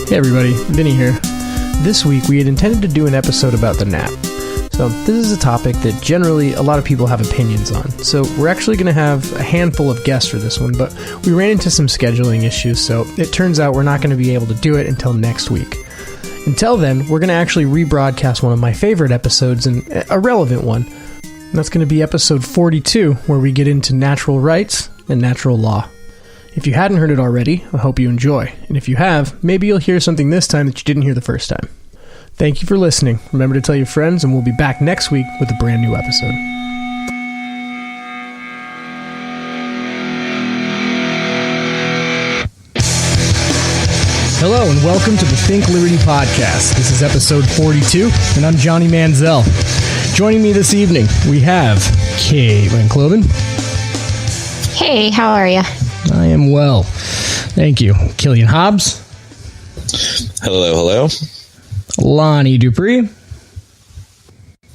Hey everybody, Vinny here. This week we had intended to do an episode about the nap. So this is a topic that generally a lot of people have opinions on. So we're actually going to have a handful of guests for this one, but we ran into some scheduling issues, so it turns out we're not going to be able to do it until next week. Until then, we're going to actually rebroadcast one of my favorite episodes, and a relevant one. And that's going to be episode 42, where we get into natural rights and natural law. If you hadn't heard it already, I hope you enjoy. And if you have, maybe you'll hear something this time that you didn't hear the first time. Thank you for listening. Remember to tell your friends, and we'll be back next week with a brand new episode. Hello, and welcome to the Think Liberty Podcast. This is episode 42, and I'm Johnny Manziel. Joining me this evening, we have Caitlin Cloven. Hey, how are you? I am well. Thank you. Killian Hobbs. Hello. Lonnie Dupree.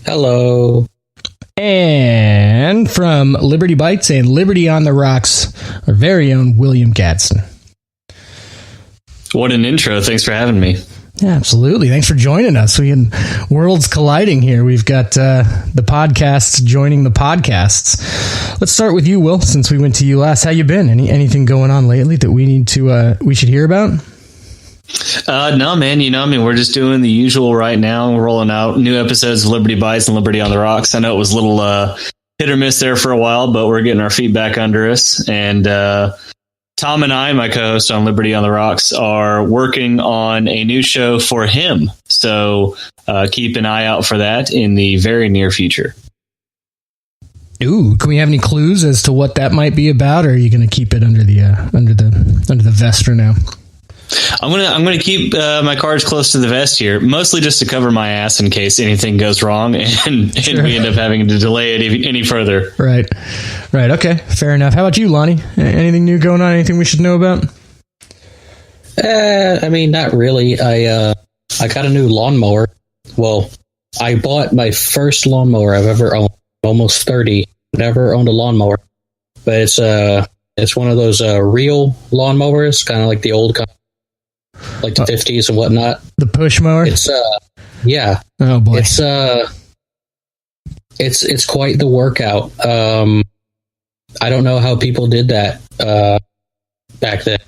Hello. And from Liberty Bites and Liberty on the Rocks, our very own William Gadsden. What an intro. Thanks for having me. Yeah, absolutely. Thanks for joining us. We had worlds colliding here. We've got the podcasts joining the podcasts. Let's start with you, Will, since we went to you last. How you been? Anything going on lately that we should hear about? No, man. We're just doing the usual right now. We're rolling out new episodes of Liberty Bites and Liberty on the Rocks. I know it was a little hit or miss there for a while, but we're getting our feet back under us. And Tom and I, my co-host on Liberty on the Rocks, are working on a new show for him. So keep an eye out for that in the very near future. Ooh, can we have any clues as to what that might be about, or are you going to keep it under the vest for now? I'm gonna keep my cards close to the vest here, mostly just to cover my ass in case anything goes wrong and Sure. we end up having to delay it any further. Right. Okay, fair enough. How about you, Lonnie? Anything new going on? Anything we should know about? Not really. I got a new lawnmower. Well, I bought my first lawnmower I've ever owned. Almost 30. Never owned a lawnmower, but it's one of those real lawnmowers, kind of like the old kind. Like the 50s and whatnot. The push mower? It's yeah. Oh boy. It's quite the workout. I don't know how people did that back then,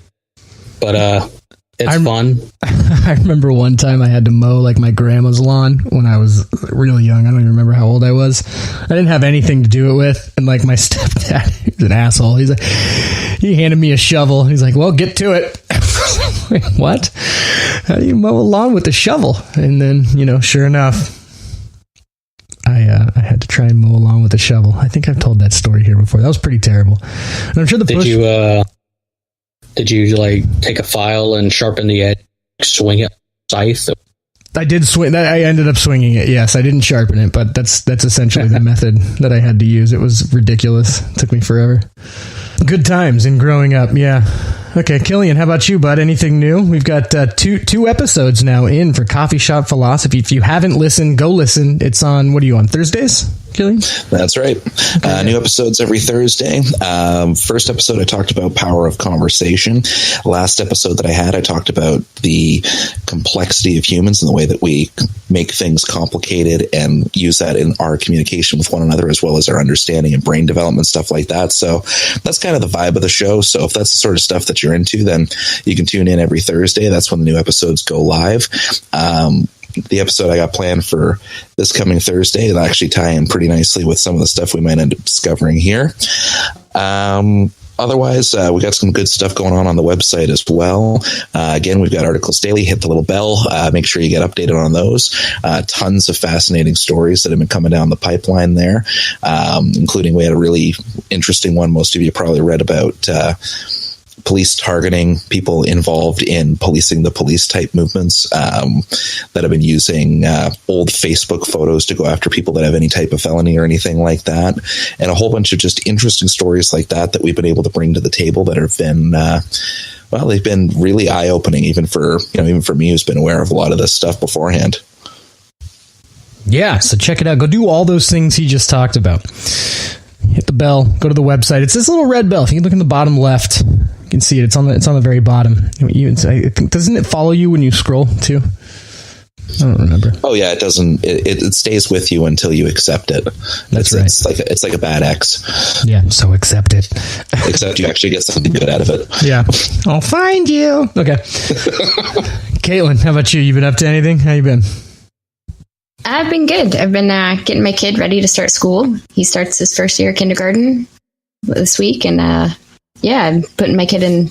but it's fun. I remember one time I had to mow like my grandma's lawn when I was really young. I don't even remember how old I was. I didn't have anything to do it with, and like my stepdad, he's an asshole. He handed me a shovel. He's like, "Well, get to it." Wait, what? How do you mow a lawn with a shovel? And then, sure enough, I had to try and mow a lawn with a shovel. I think I've told that story here before. That was pretty terrible. And I'm sure Did you like take a file and sharpen the edge, swing it, scythe? I did swing. I ended up swinging it. Yes, I didn't sharpen it, but that's essentially the method that I had to use. It was ridiculous. It took me forever. Good times in growing up. Yeah. Okay, Killian, how about you, bud? Anything new? We've got two episodes now in for Coffee Shop Philosophy. If you haven't listened, go listen. It's on, what are you on, Thursdays, Killian? That's right. Okay. New episodes every Thursday. First episode, I talked about power of conversation. Last episode that I had, I talked about the complexity of humans and the way that we make things complicated and use that in our communication with one another, as well as our understanding and brain development, stuff like that. So that's kind of the vibe of the show. So if that's the sort of stuff that you're into, then you can tune in every Thursday. That's when the new episodes go live. The episode I got planned for this coming Thursday, it'll actually tie in pretty nicely with some of the stuff we might end up discovering here. Otherwise, we got some good stuff going on the website as well. Again, we've got articles daily. Hit the little bell. Make sure you get updated on those. Tons of fascinating stories that have been coming down the pipeline there, including we had a really interesting one most of you probably read about police targeting people involved in policing the police type movements that have been using old Facebook photos to go after people that have any type of felony or anything like that. And a whole bunch of just interesting stories like that we've been able to bring to the table that have been, they've been really eye opening, even for me, who's been aware of a lot of this stuff beforehand. Yeah, so check it out. Go do all those things he just talked about. Hit the bell, go to the website. It's this little red bell. If you look in the bottom left, can see it. It's on the very bottom. I think, doesn't it follow you when you scroll too? I don't remember. Oh yeah, it doesn't. It stays with you until you accept it. That's right. It's like a bad ex. Yeah, so accept it. Except you actually get something good out of it. Yeah, I'll find you. Okay. Caitlin, how about you? You been up to anything? How you been? I've been good. I've been getting my kid ready to start school. He starts his first year of kindergarten this week, and I'm putting my kid in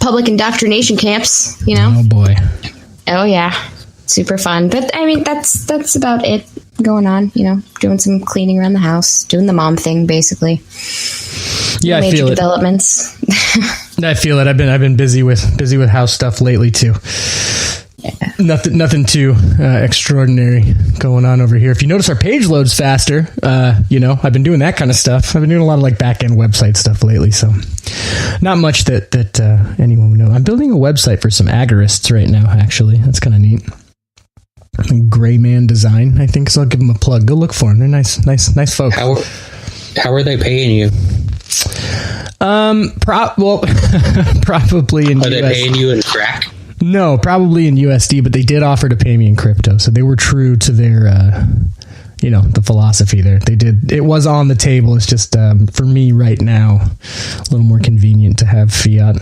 public indoctrination camps. Oh boy. Oh yeah, super fun. But I mean, that's about it going on. Doing some cleaning around the house, doing the mom thing, basically. Yeah, major I feel developments. I feel it. I've been busy with house stuff lately too. Yeah. Nothing too extraordinary going on over here. If you notice, our page loads faster. I've been doing that kind of stuff. I've been doing a lot of like back end website stuff lately. So not much that anyone would know. I'm building a website for some agorists right now. Actually, that's kind of neat. Gray Man Design, I think. So I'll give them a plug. Go look for them. They're nice folks. How are they paying you? Probably in. Are they paying you in crack? No, probably in USD, but they did offer to pay me in crypto. So they were true to their, the philosophy there. They did. It was on the table. It's just, for me right now, a little more convenient to have fiat.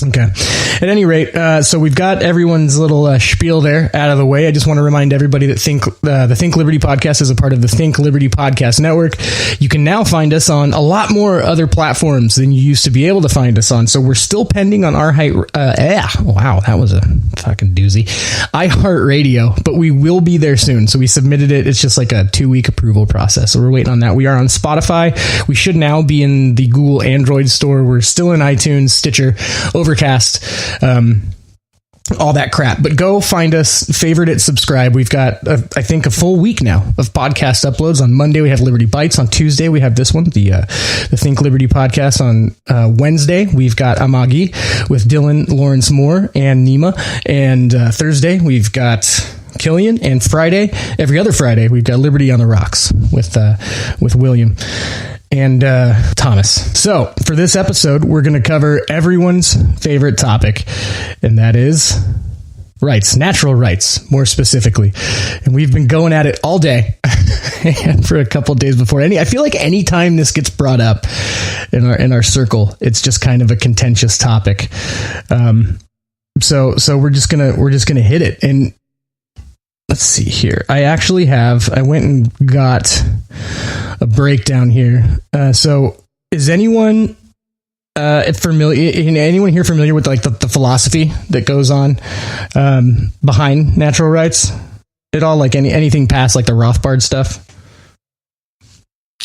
Okay. At any rate, so we've got everyone's little spiel there out of the way. I just want to remind everybody that the Think Liberty podcast is a part of the Think Liberty Podcast Network. You can now find us on a lot more other platforms than you used to be able to find us on. So we're still pending on wow, that was a fucking doozy. iHeartRadio, but we will be there soon. So we submitted it. It's just like a 2-week approval process. So we're waiting on that. We are on Spotify. We should now be in the Google Android store. We're still in iTunes, Stitcher, Overcast, all that crap. But go find us, favorite it, subscribe. We've got, I think, a full week now of podcast uploads. On Monday, we have Liberty Bites. On Tuesday, we have this one, the Think Liberty podcast. On Wednesday, we've got Amagi with Dylan, Lawrence Moore, and Nima. And Thursday, we've got Killian. And Friday, every other Friday, we've got Liberty on the Rocks with William and Thomas. So for this episode, we're going to cover everyone's favorite topic, and that is rights, natural rights, more specifically. And we've been going at it all day and for a couple of days before. I feel like anytime this gets brought up in our circle, it's just kind of a contentious topic. So we're just gonna hit it. And let's see here. I went and got a breakdown here. So is anyone familiar? Anyone here familiar with like the philosophy that goes on behind natural rights at all? Like anything past like the Rothbard stuff?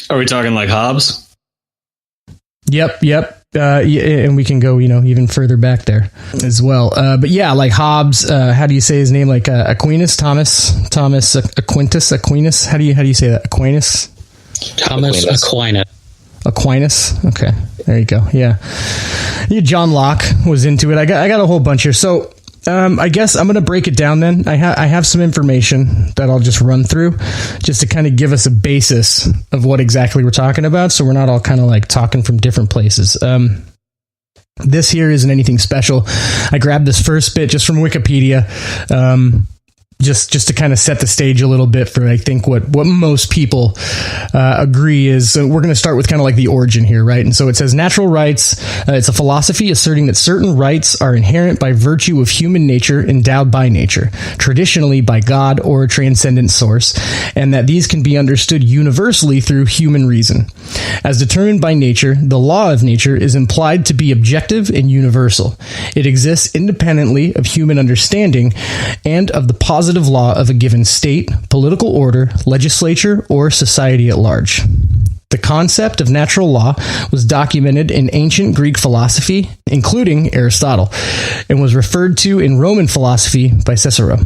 Are we talking like Hobbes? Yep. And we can go, even further back there as well. But yeah, like Hobbes, how do you say his name? Like Aquinas, Thomas Aquinas. How do you say that? Thomas Aquinas. Okay, there you go. Yeah, John Locke was into it. I got a whole bunch here. So I guess I'm going to break it down then. I have some information that I'll just run through just to kind of give us a basis of what exactly we're talking about. So we're not all kind of like talking from different places. This here isn't anything special. I grabbed this first bit just from Wikipedia. Just to kind of set the stage a little bit for, I think, what most people agree is. So we're going to start with kind of like the origin here, right? And so it says natural rights. It's a philosophy asserting that certain rights are inherent by virtue of human nature, endowed by nature, traditionally by God or a transcendent source, and that these can be understood universally through human reason. As determined by nature, the law of nature is implied to be objective and universal. It exists independently of human understanding and of the positive law of a given state, political order, legislature, or society at large. The concept of natural law was documented in ancient Greek philosophy, including Aristotle, and was referred to in Roman philosophy by Cicero.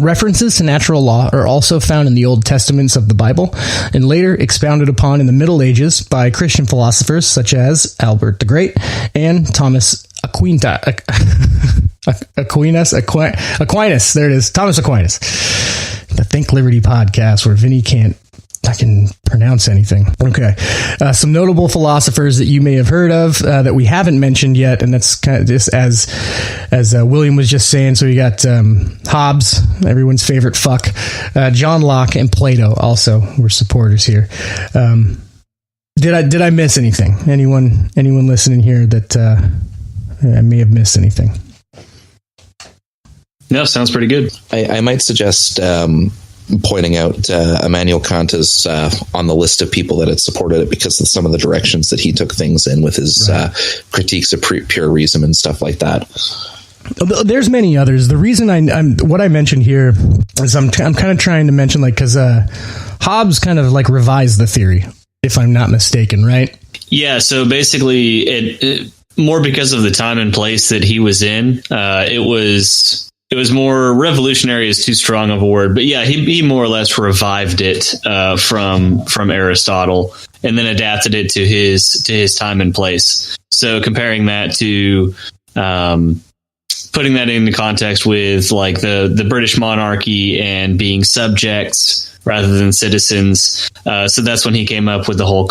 References to natural law are also found in the Old Testaments of the Bible and later expounded upon in the Middle Ages by Christian philosophers such as Albert the Great and Thomas Aquinas. There it is. Thomas Aquinas. The Think Liberty podcast, where Vinny can't I can pronounce anything. Okay. Some notable philosophers that you may have heard of that we haven't mentioned yet, and that's kind of just as William was just saying. So you got Hobbes, everyone's favorite fuck, John Locke, and Plato also were supporters here. Did I miss anything? Anyone listening here that I may have missed anything? No, sounds pretty good. I might suggest pointing out Immanuel Kant is on the list of people that had supported it because of some of the directions that he took things in with his critiques of pure reason and stuff like that. There's many others. The reason I'm what I mentioned here is I'm kind of trying to mention, like, because Hobbes kind of like revised the theory, if I'm not mistaken, right? Yeah. So basically, it more because of the time and place that he was in. It was more revolutionary is too strong of a word, but yeah, he more or less revived it from Aristotle and then adapted it to his time and place. So comparing that to putting that into context with like the British monarchy and being subjects rather than citizens. So that's when he came up with the whole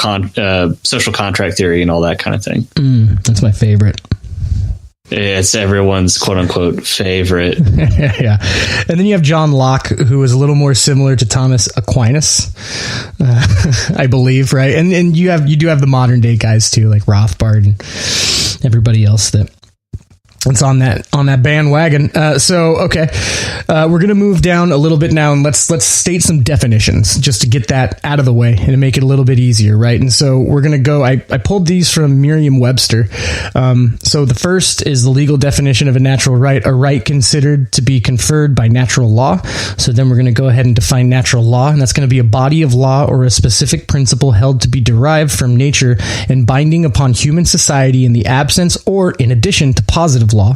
social contract theory and all that kind of thing. That's my favorite. It's everyone's quote unquote favorite. Yeah. And then you have John Locke, who is a little more similar to Thomas Aquinas, I believe. Right. And you do have the modern day guys too, like Rothbard and everybody else that's on that bandwagon. So, okay. We're going to move down a little bit now and let's state some definitions just to get that out of the way and to make it a little bit easier. Right. And so we're going to go, I pulled these from Merriam-Webster. So the first is the legal definition of a natural right, a right considered to be conferred by natural law. So then we're going to go ahead and define natural law, and that's going to be a body of law or a specific principle held to be derived from nature and binding upon human society in the absence or in addition to positive law.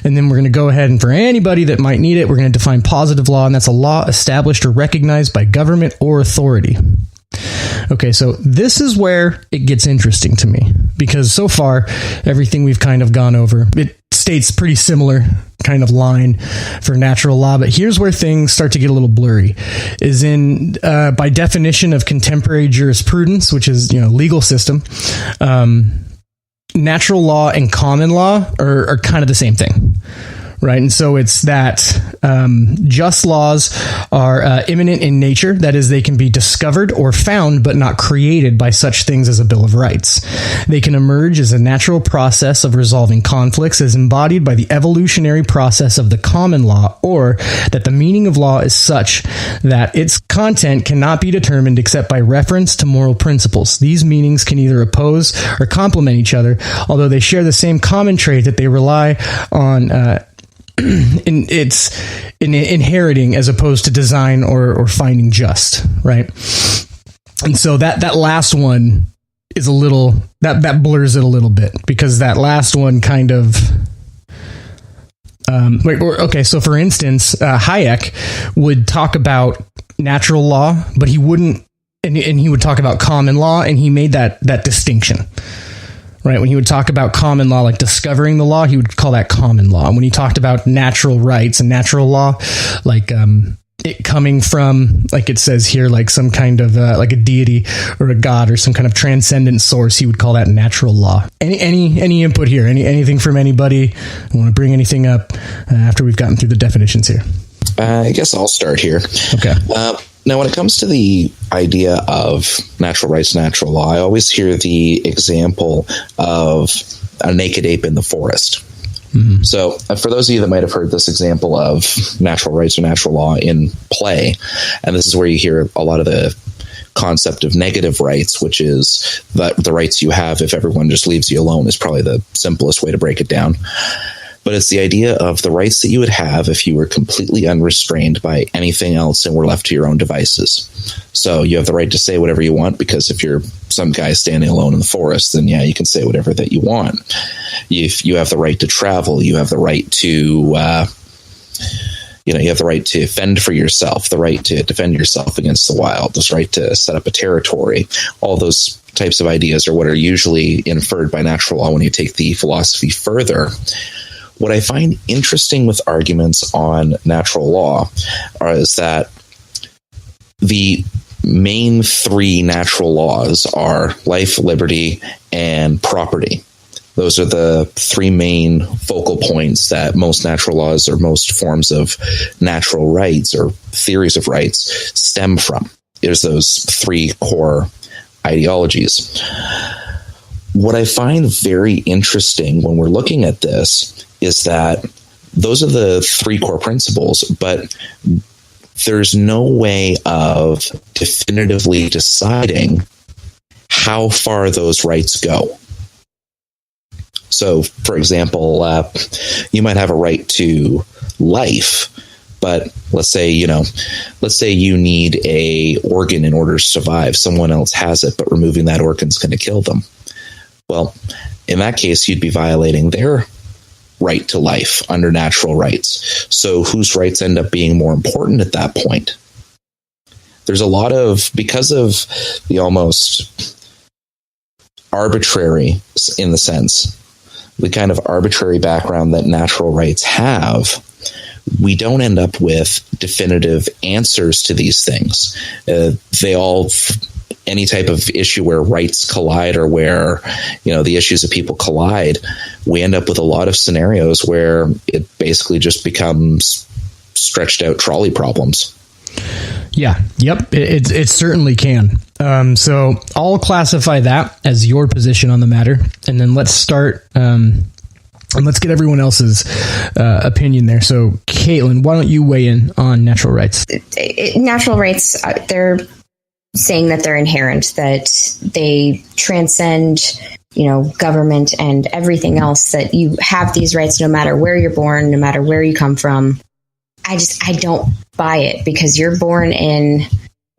And then we're going to go ahead and for anybody that might need it, we're going to define positive law, and that's a law established or recognized by government or authority. Okay, so this is where it gets interesting to me, because so far everything we've kind of gone over, it states pretty similar kind of line for natural law, but here's where things start to get a little blurry. Is in by definition of contemporary jurisprudence, which is legal system, natural law and common law are kind of the same thing, right? And so it's that just laws are immanent in nature. That is, they can be discovered or found, but not created by such things as a Bill of Rights. They can emerge as a natural process of resolving conflicts as embodied by the evolutionary process of the common law, or that the meaning of law is such that its content cannot be determined except by reference to moral principles. These meanings can either oppose or complement each other, although they share the same common trait that they rely on it's inheriting as opposed to design or finding just, right? And so that last one is a little that blurs it a little bit, because that last one kind of so for instance, Hayek would talk about natural law, but he wouldn't, and he would talk about common law, and he made that distinction. Right. When he would talk about common law, like discovering the law, he would call that common law. And when he talked about natural rights and natural law, like it coming from, like it says here, like some kind of like a deity or a god or some kind of transcendent source, he would call that natural law. Any input here? Anything from anybody? Want to bring anything up after we've gotten through the definitions here? I guess I'll start here. Okay. Now, when it comes to the idea of natural rights, natural law, I always hear the example of a naked ape in the forest. Mm-hmm. So for those of you that might have heard this example of natural rights or natural law in play, and this is where you hear a lot of the concept of negative rights, which is the rights you have if everyone just leaves you alone, is probably the simplest way to break it down. But it's the idea of the rights that you would have if you were completely unrestrained by anything else and were left to your own devices. So you have the right to say whatever you want, because if you're some guy standing alone in the forest, then yeah, you can say whatever that you want. If you have the right to travel, you have the right to, you have the right to fend for yourself, the right to defend yourself against the wild, this right to set up a territory. All those types of ideas are what are usually inferred by natural law when you take the philosophy further. What I find interesting with arguments on natural law is that the main three natural laws are life, liberty, and property. Those are the three main focal points that most natural laws or most forms of natural rights or theories of rights stem from. There's those three core ideologies. What I find very interesting when we're looking at this is that those are the three core principles, but there's no way of definitively deciding how far those rights go. So, for example, you might have a right to life, but let's say you need a organ in order to survive. Someone else has it, but removing that organ is going to kill them. Well, in that case, you'd be violating their right to life under natural rights. So whose rights end up being more important at that point? There's a lot of, because of the almost arbitrary, in the sense, the kind of arbitrary background that natural rights have, we don't end up with definitive answers to these things. Any type of issue where rights collide or where, the issues of people collide, we end up with a lot of scenarios where it basically just becomes stretched out trolley problems. Yeah. Yep. It certainly can. So I'll classify that as your position on the matter, and then let's start, and let's get everyone else's opinion there. So, Caitlin, why don't you weigh in on natural rights? Natural rights, they're saying that they're inherent, that they transcend, government and everything else, that you have these rights no matter where you're born, no matter where you come from. I don't buy it, because you're born in,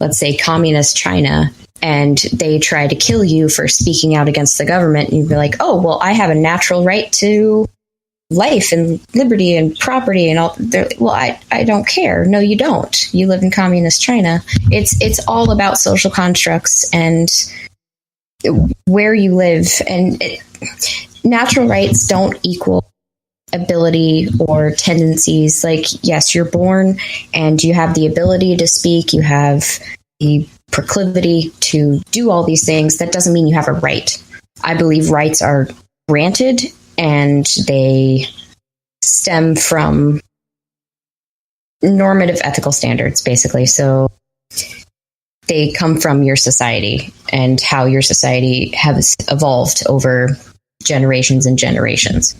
let's say, communist China, and they try to kill you for speaking out against the government. And you'd be like, oh, well, I have a natural right to life and liberty and property and all. Well, I don't care. No, you don't. You live in communist China. It's all about social constructs and where you live. And natural rights don't equal ability or tendencies. Like, yes, you're born and you have the ability to speak. You have the proclivity to do all these things. That doesn't mean you have a right. I believe rights are granted, and they stem from normative ethical standards, basically. So they come from your society and how your society has evolved over generations and generations.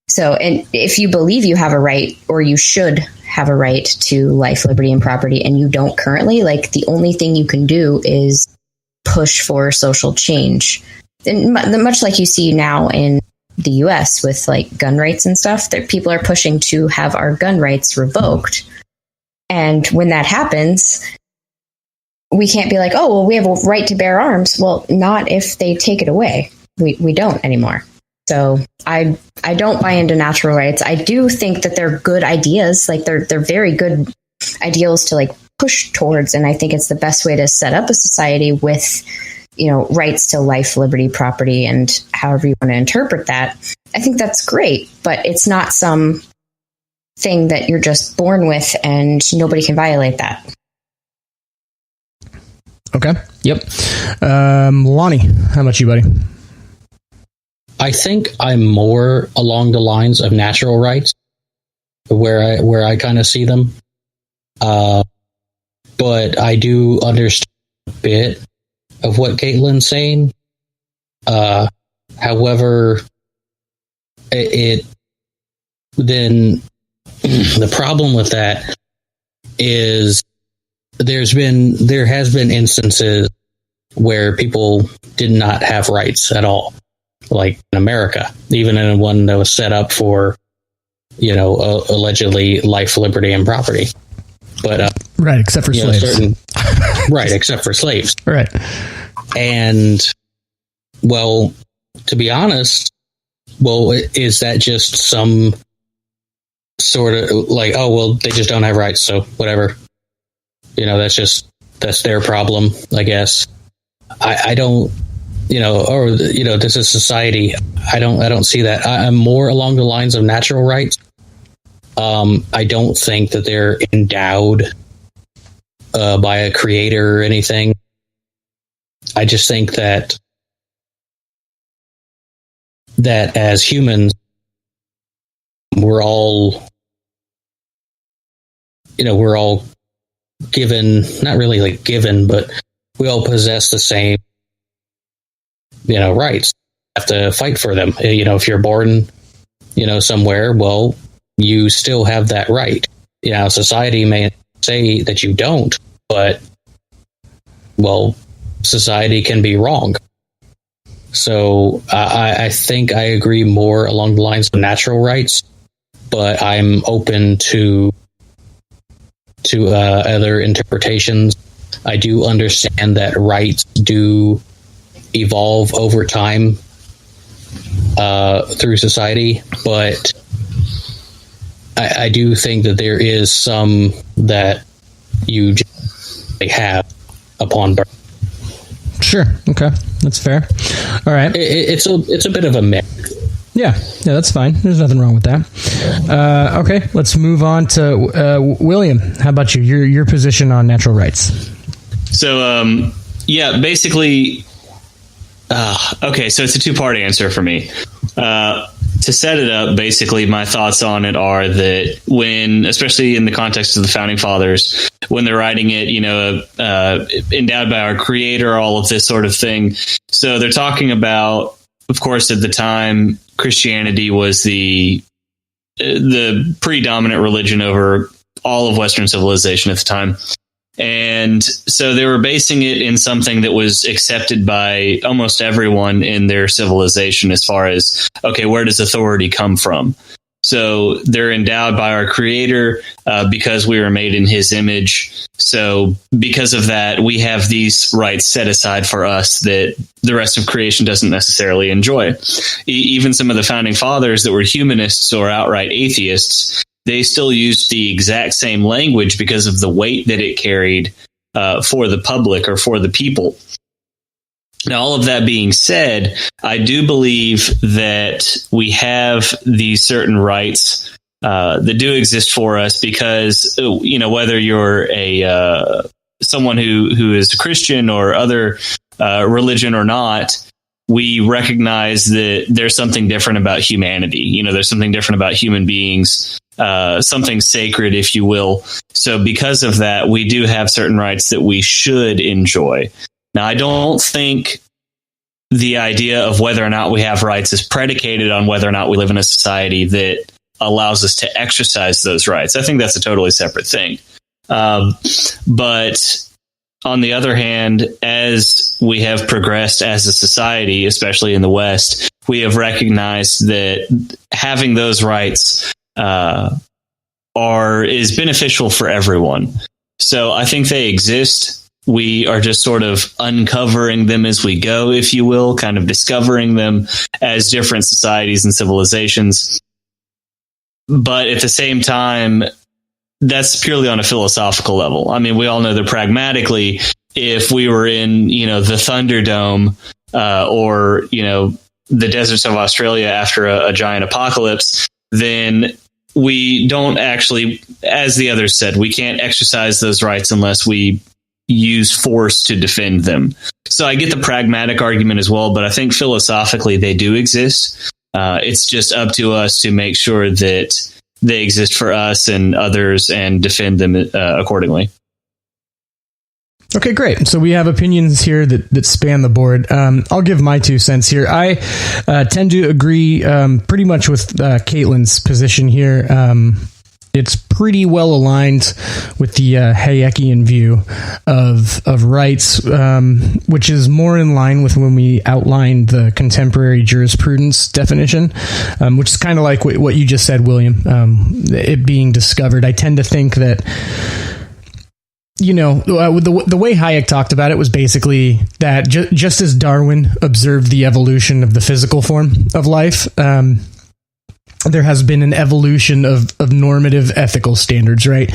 So, and if you believe you have a right, or you should have a right to life, liberty, and property, and you don't currently, like, the only thing you can do is push for social change. And much like you see now in the US with like gun rights and stuff, that people are pushing to have our gun rights revoked. And when that happens, we can't be like, oh, well, we have a right to bear arms. Well, not if they take it away. We don't anymore. So I don't buy into natural rights. I do think that they're good ideas. Like, they're very good ideals to like push towards. And I think it's the best way to set up a society with, rights to life, liberty, property, and however you want to interpret that. I think that's great, but it's not some thing that you're just born with and nobody can violate that. Okay. Yep. Lonnie, how about you, buddy? I think I'm more along the lines of natural rights, where I kind of see them. But I do understand a bit of what Caitlin's saying. However, then the problem with that is there has been instances where people did not have rights at all, like in America, even in one that was set up for, allegedly life, liberty, and property. But right, except for slaves. Right, except for slaves. Right. And, well, to be honest, is that just some sort of like, oh, well, they just don't have rights, so whatever. That's their problem, I guess. I don't, this is society. I don't see that. I'm more along the lines of natural rights. I don't think that they're endowed by a creator or anything. I just think that as humans, we're all given, not really like given, but we all possess the same, rights. You have to fight for them. If you're born, somewhere, well, you still have that right. Society may say that you don't, but, well, society can be wrong. So I think I agree more along the lines of natural rights, but I'm open to other interpretations. I do understand that rights do evolve over time through society, but I do think that there is some that you just have upon birth. Sure. Okay. That's fair. All right. It's a bit of a mix. Yeah, that's fine. There's nothing wrong with that. Okay, let's move on to William. How about you? Your position on natural rights? So, basically, okay, so it's a two-part answer for me. To set it up, basically, my thoughts on it are that when, especially in the context of the Founding Fathers, when they're writing it, endowed by our Creator, all of this sort of thing. So they're talking about, of course, at the time, Christianity was the predominant religion over all of Western civilization at the time. And so they were basing it in something that was accepted by almost everyone in their civilization as far as, okay, where does authority come from? So they're endowed by our Creator because we were made in His image. So because of that, we have these rights set aside for us that the rest of creation doesn't necessarily enjoy. Even some of the Founding Fathers that were humanists or outright atheists, they still used the exact same language because of the weight that it carried for the public or for the people. Now, all of that being said, I do believe that we have these certain rights that do exist for us because, whether you're someone who is a Christian or other religion or not, we recognize that there's something different about humanity. There's something different about human beings, something sacred, if you will. So because of that, we do have certain rights that we should enjoy. Now, I don't think the idea of whether or not we have rights is predicated on whether or not we live in a society that allows us to exercise those rights. I think that's a totally separate thing. But on the other hand, as we have progressed as a society, especially in the West, we have recognized that having those rights is beneficial for everyone. So I think they exist. We are just sort of uncovering them as we go, if you will, kind of discovering them as different societies and civilizations. But at the same time, that's purely on a philosophical level. I mean, we all know that pragmatically, if we were in, the Thunderdome or, the deserts of Australia after a giant apocalypse, then we don't actually, as the others said, we can't exercise those rights unless we use force to defend them. So I get the pragmatic argument as well, but I think philosophically they do exist. It's just up to us to make sure that they exist for us and others and defend them accordingly. Okay, great. So we have opinions here that span the board. I'll give my 2 cents here. I tend to agree pretty much with Caitlin's position here. It's pretty well aligned with the Hayekian view of rights, which is more in line with when we outlined the contemporary jurisprudence definition, which is kind of like what you just said, William, it being discovered. I tend to think that, the way Hayek talked about it was basically that just as Darwin observed the evolution of the physical form of life, there has been an evolution of normative ethical standards, right?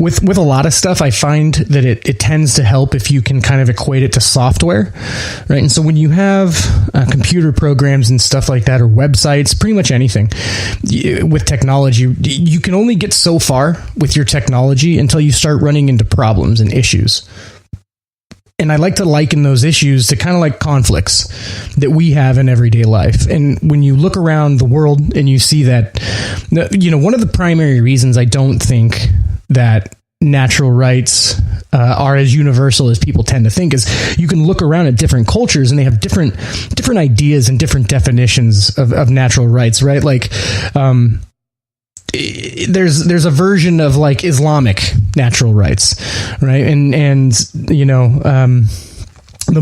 With a lot of stuff, I find that it tends to help if you can kind of equate it to software, right? And so when you have computer programs and stuff like that, or websites, pretty much anything with technology, you can only get so far with your technology until you start running into problems and issues. And I like to liken those issues to kind of like conflicts that we have in everyday life. And when you look around the world and you see that, one of the primary reasons I don't think that natural rights are as universal as people tend to think is you can look around at different cultures and they have different ideas and different definitions of natural rights, right? Like, there's a version of like Islamic natural rights, right? And the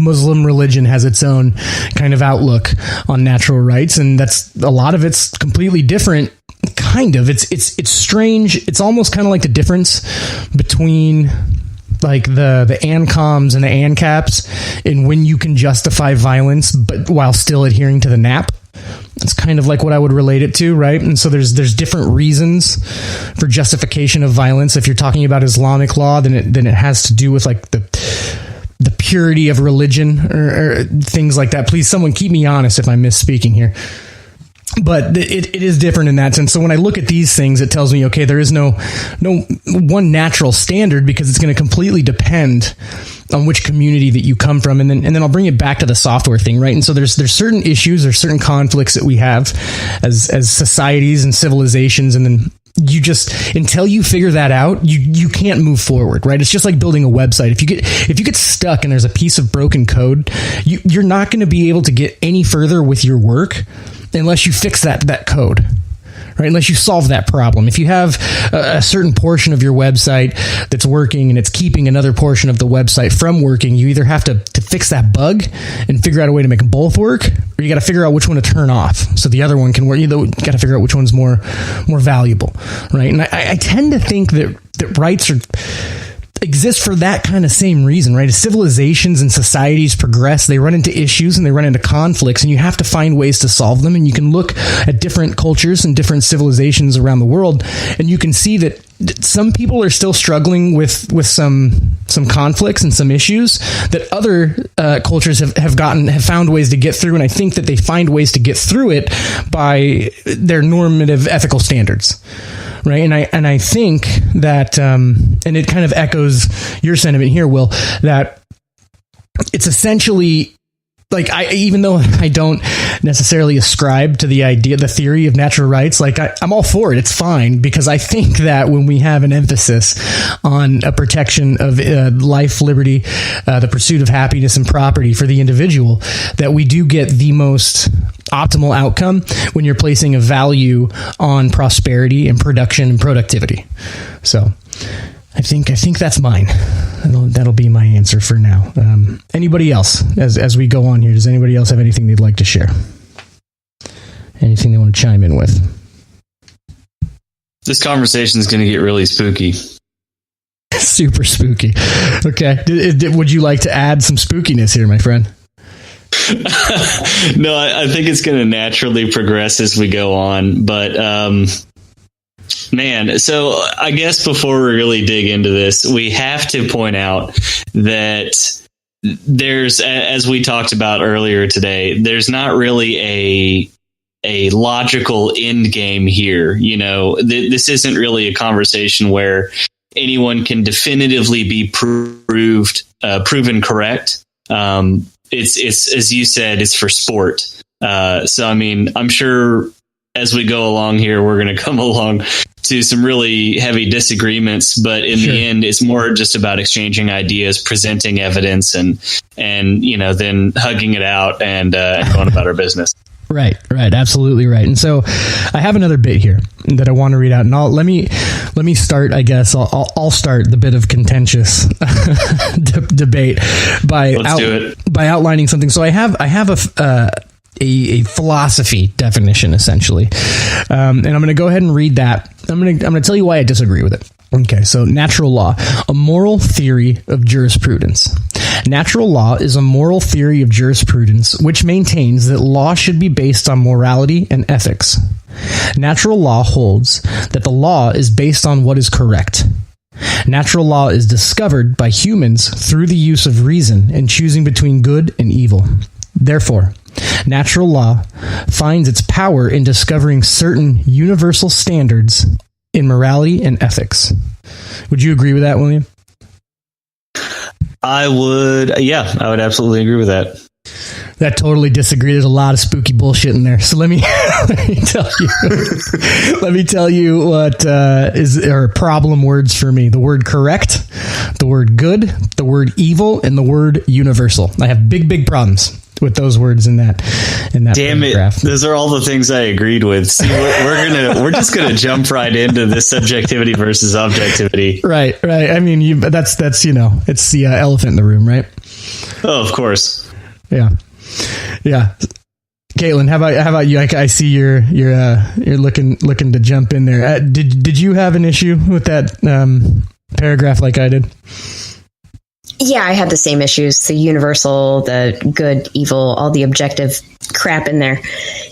Muslim religion has its own kind of outlook on natural rights, and that's a lot of it's completely different. Kind of, it's strange. It's almost kind of like the difference between like the ANCOMs and the ANCAPs in when you can justify violence, but while still adhering to the NAP. That's kind of like what I would relate it to, right? And so there's different reasons for justification of violence. If you're talking about Islamic law, then it has to do with like the purity of religion or things like that. Please, someone keep me honest if I'm misspeaking here. But it is different in that sense. So when I look at these things, it tells me, okay, there is no one natural standard because it's going to completely depend on which community that you come from. And then I'll bring it back to the software thing, right? And so there's certain issues, there's certain conflicts that we have as societies and civilizations. And then you just, until you figure that out, you can't move forward, right? It's just like building a website. If you get stuck and there's a piece of broken code, you're not going to be able to get any further with your work unless you fix that code, right? Unless you solve that problem. If you have a certain portion of your website that's working and it's keeping another portion of the website from working, you either have to fix that bug and figure out a way to make them both work, or you got to figure out which one to turn off so the other one can work. You got to figure out which one's more valuable, right? And I tend to think that rights exist for that kind of same reason, right? As civilizations and societies progress, they run into issues and they run into conflicts, and you have to find ways to solve them. And you can look at different cultures and different civilizations around the world, and you can see that some people are still struggling with some conflicts and some issues that other cultures have found ways to get through. And I think that they find ways to get through it by their normative ethical standards. Right. And I think that, and it kind of echoes your sentiment here, Will, that it's essentially like, even though I don't necessarily ascribe to the theory of natural rights, like I'm all for it. It's fine, because I think that when we have an emphasis on a protection of life, liberty, the pursuit of happiness and property for the individual, that we do get the most optimal outcome when you're placing a value on prosperity and production and productivity. So I think that's mine. That'll be my answer for now. Anybody else, as we go on here, does anybody else have anything they'd like to share? Anything they want to chime in with? This conversation is going to get really spooky. Super spooky. Okay. Would you like to add some spookiness here, my friend? No, I think it's going to naturally progress as we go on. But man, so I guess before we really dig into this, we have to point out that there's, as we talked about earlier today, there's not really a logical end game here. You know, this isn't really a conversation where anyone can definitively be proven correct. It's as you said, it's for sport. So, I mean, I'm sure as we go along here, we're going to come along to some really heavy disagreements, but in the end, it's more just about exchanging ideas, presenting evidence, and then hugging it out and going about our business. Right, absolutely right. And so I have another bit here that I want to read out, and let me start. I guess I'll start the bit of contentious debate by outlining something. So I have a philosophy definition, essentially, and I'm going to go ahead and read that. I'm going to tell you why I disagree with it. Okay, so natural law, a moral theory of jurisprudence. Natural law is a moral theory of jurisprudence which maintains that law should be based on morality and ethics. Natural law holds that the law is based on what is correct. Natural law is discovered by humans through the use of reason and choosing between good and evil. Therefore, natural law finds its power in discovering certain universal standards in morality and ethics. Would you agree with that, William? I would absolutely agree with that. That totally disagree. There's a lot of spooky bullshit in there. So let me tell you. Let me tell you what are problem words for me. The word correct, the word good, the word evil, and the word universal. I have big problems with those words in that Damn paragraph. It! Those are all the things I agreed with. See, we're just gonna jump right into this subjectivity versus objectivity. Right. I mean, that's it's the elephant in the room, right? Oh, of course. Yeah. Caitlin, how about you? I see you're looking to jump in there. Did you have an issue with that paragraph like I did? Yeah, I had the same issues. The universal, the good, evil, all the objective crap in there.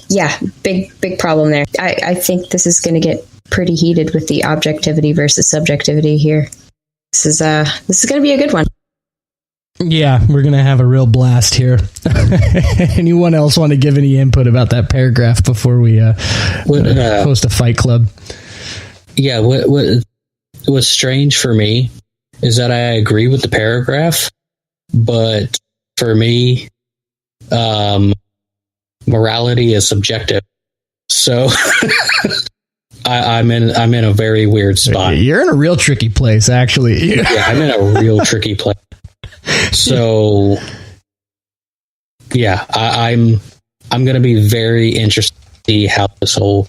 Yeah, big problem there. I think this is going to get pretty heated with the objectivity versus subjectivity here. This is going to be a good one. Yeah, we're going to have a real blast here. Anyone else want to give any input about that paragraph before we host a fight club? Yeah, what was strange for me is that I agree with the paragraph, but for me, morality is subjective. So I'm in a very weird spot. You're in a real tricky place, actually. Yeah, I'm in a real tricky place. So, yeah, I'm going to be very interested to see how this whole.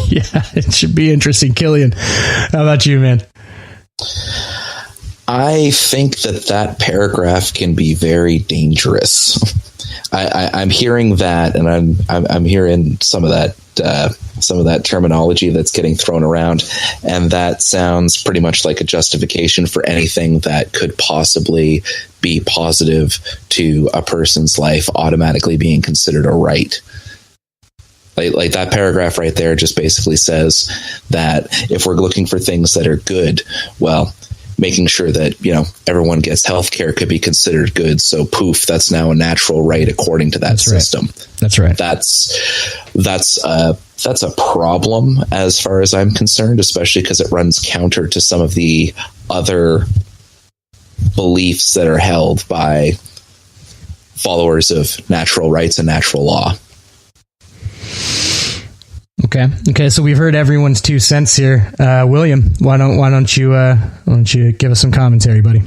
Yeah, it should be interesting. Killian, how about you, man? I think that paragraph can be very dangerous. I'm hearing that, and I'm hearing some of that terminology that's getting thrown around, and that sounds pretty much like a justification for anything that could possibly be positive to a person's life automatically being considered a right. Like that paragraph right there just basically says that if we're looking for things that are good, well, making sure that, everyone gets health care could be considered good. So poof, that's now a natural right according to that system. Right. That's right. That's a problem as far as I'm concerned, especially because it runs counter to some of the other beliefs that are held by followers of natural rights and natural law. Okay. So we've heard everyone's 2 cents here. William, why don't you give us some commentary, buddy?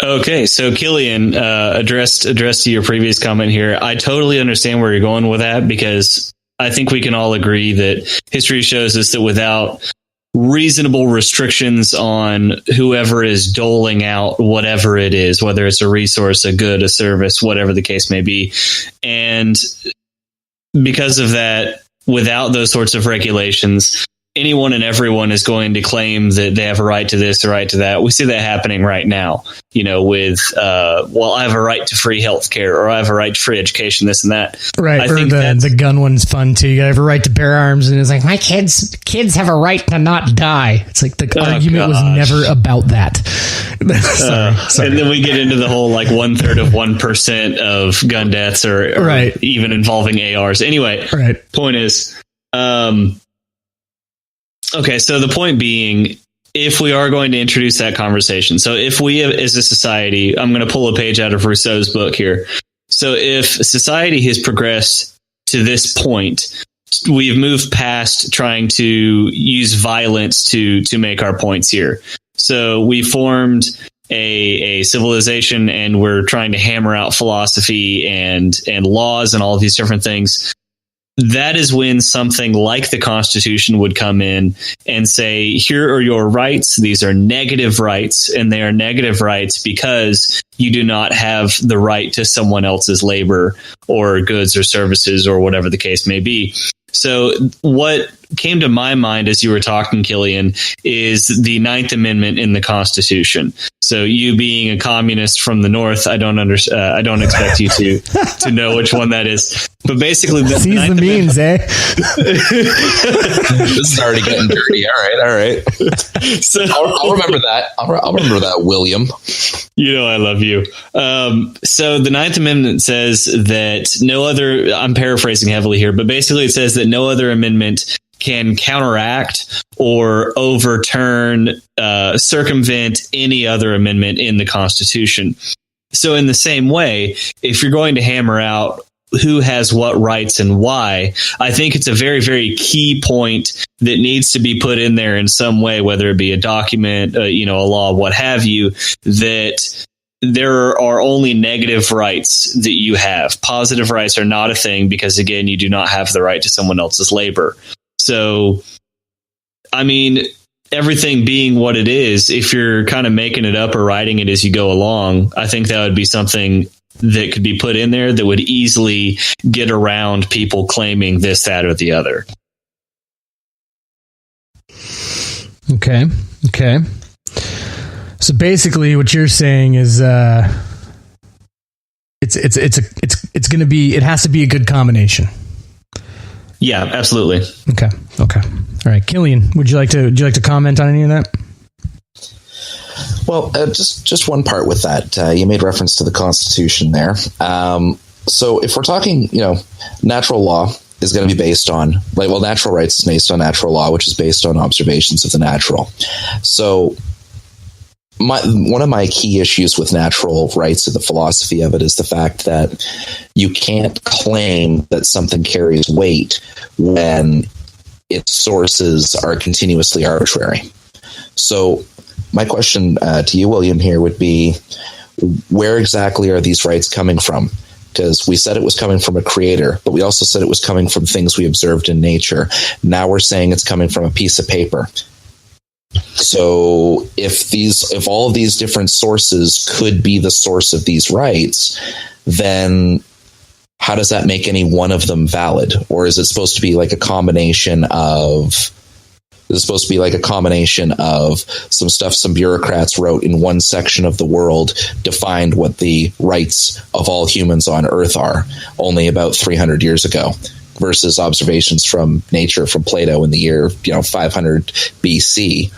Okay, so Killian, addressed to your previous comment here. I totally understand where you're going with that, because I think we can all agree that history shows us that without reasonable restrictions on whoever is doling out whatever it is, whether it's a resource, a good, a service, whatever the case may be, and because of that, without those sorts of regulations, anyone and everyone is going to claim that they have a right to this, a right to that. We see that happening right now, with, I have a right to free healthcare, or I have a right to free education, this and that. Right. I think the gun one's fun too. You have a right to bear arms, and it's like, my kids have a right to not die. It's like the argument was never about that. Sorry. And then we get into the whole 1/3 of 1% of gun deaths or right, even involving ARs. Anyway, right. Point is, okay, so the point being, if we are going to introduce that conversation, so if we as a society, I'm going to pull a page out of Rousseau's book here. So if society has progressed to this point, we've moved past trying to use violence to make our points here. So we formed a civilization, and we're trying to hammer out philosophy and laws and all of these different things. That is when something like the Constitution would come in and say, here are your rights. These are negative rights, and they are negative rights because you do not have the right to someone else's labor or goods or services or whatever the case may be. So what came to my mind as you were talking, Killian, is the 9th Amendment in the Constitution. So you being a communist from the north, I don't expect you to know which one that is. But basically, seize the means, This is already getting dirty. All right. So I'll remember that. I'll remember that, William. You know I love you. So the Ninth Amendment says that no other, I'm paraphrasing heavily here, but basically it says that no other amendment can counteract or overturn, circumvent any other amendment in the Constitution. So in the same way, if you're going to hammer out who has what rights and why, I think it's a very, very key point that needs to be put in there in some way, whether it be a document, a law, what have you, that there are only negative rights that you have. Positive rights are not a thing because, again, you do not have the right to someone else's labor. So, I mean, everything being what it is, if you're kind of making it up or writing it as you go along, I think that would be something that could be put in there that would easily get around people claiming this, that, or the other. Okay. So basically, what you're saying is, it's going to be. It has to be a good combination. Yeah, absolutely. Okay. All right, Killian, would you like to comment on any of that? Well, just one part with that. You made reference to the Constitution there. So if we're talking, natural law is going to be based on, natural rights is based on natural law, which is based on observations of the natural. So one of my key issues with natural rights and the philosophy of it is the fact that you can't claim that something carries weight when its sources are continuously arbitrary. So my question to you, William, here would be, where exactly are these rights coming from? Because we said it was coming from a creator, but we also said it was coming from things we observed in nature. Now we're saying it's coming from a piece of paper. So if all of these different sources could be the source of these rights, then how does that make any one of them valid? Or is it supposed to be like a combination of some stuff some bureaucrats wrote in one section of the world defined what the rights of all humans on Earth are only about 300 years ago, versus observations from nature from Plato in the year 500 BC.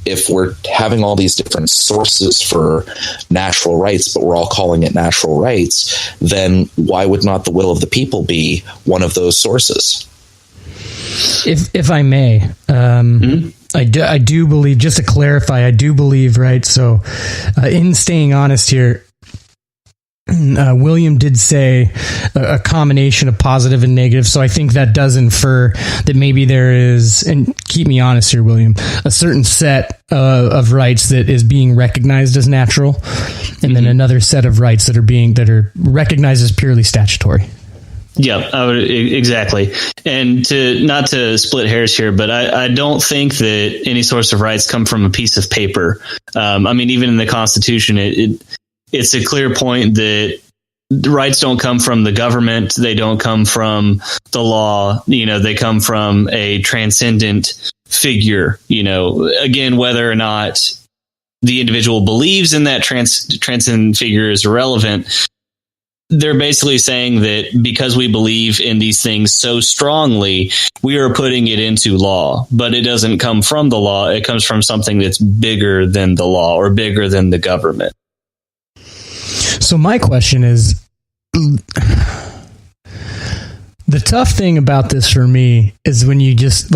If we're having all these different sources for natural rights, but we're all calling it natural rights, then why would not the will of the people be one of those sources? If I may, I do believe, just to clarify, I do believe, right? So in staying honest here, William did say a combination of positive and negative. So I think that does infer that maybe there is, and keep me honest here, William, a certain set of rights that is being recognized as natural, and then another set of rights that are recognized as purely statutory. Yeah, I would, exactly. And not to split hairs here, but I don't think that any source of rights come from a piece of paper. Even in the Constitution, it's a clear point that the rights don't come from the government. They don't come from the law. They come from a transcendent figure. Again, whether or not the individual believes in that transcendent figure is irrelevant. They're basically saying that because we believe in these things so strongly, we are putting it into law, but it doesn't come from the law. It comes from something that's bigger than the law or bigger than the government. So my question is, the tough thing about this for me is when you just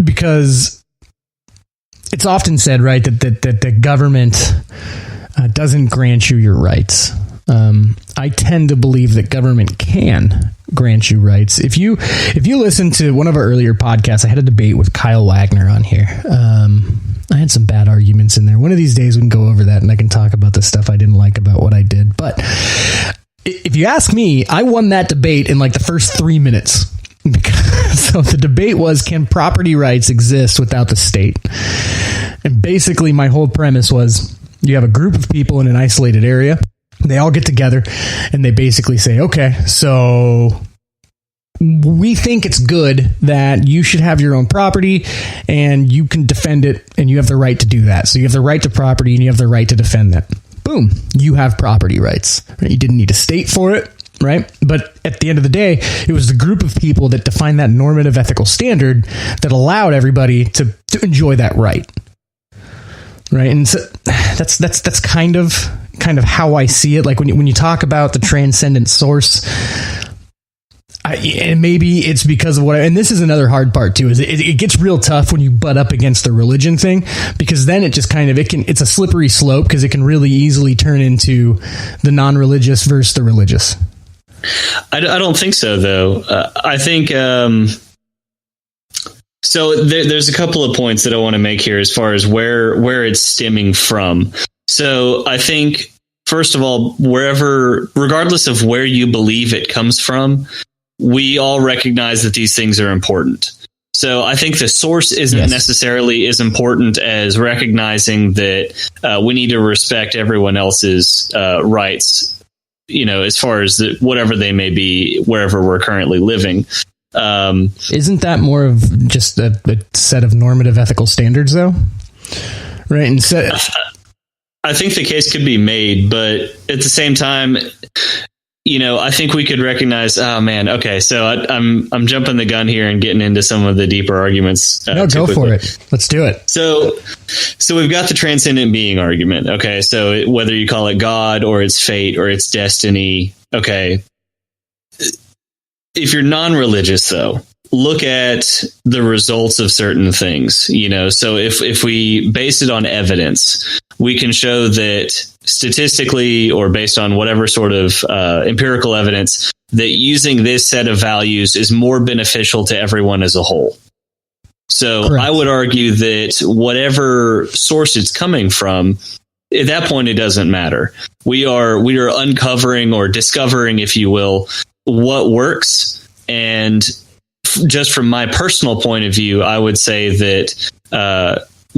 because it's often said, right, that the government doesn't grant you your rights. I tend to believe that government can grant you rights. If you listen to one of our earlier podcasts, I had a debate with Kyle Wagner on here. I had some bad arguments in there. One of these days we can go over that and I can talk about the stuff I didn't like about what I did. But if you ask me, I won that debate in the first 3 minutes. So the debate was, can property rights exist without the state? And basically my whole premise was, you have a group of people in an isolated area. They all get together and they basically say, okay, so we think it's good that you should have your own property and you can defend it and you have the right to do that. So you have the right to property and you have the right to defend that. Boom. You have property rights. Right? You didn't need a state for it. Right. But at the end of the day, it was the group of people that defined that normative ethical standard that allowed everybody to enjoy that right. Right. And so that's kind of how I see it. Like when you talk about the transcendent source, and maybe it's because of and this is another hard part too, is it gets real tough when you butt up against the religion thing, because then it just it's a slippery slope, because it can really easily turn into the non-religious versus the religious. I don't think so, though. I think so. There's a couple of points that I want to make here as far as where it's stemming from. So I think, first of all, regardless of where you believe it comes from, we all recognize that these things are important. So I think the source isn't necessarily as important as recognizing that we need to respect everyone else's rights, as far as whatever they may be, wherever we're currently living. Isn't that more of just a set of normative ethical standards, though? Right. And so I think the case could be made, but at the same time, I think we could recognize, oh man, okay, so I'm jumping the gun here and getting into some of the deeper arguments. No, go for it. Let's do it. So we've got the transcendent being argument. Okay, so whether you call it God or it's fate or it's destiny, okay. If you're non-religious, though, look at the results of certain things. So if we base it on evidence, we can show that statistically, or based on whatever sort of empirical evidence, that using this set of values is more beneficial to everyone as a whole. So correct. I would argue that whatever source it's coming from, at that point, it doesn't matter. We are uncovering or discovering, if you will, what works. And just from my personal point of view, I would say that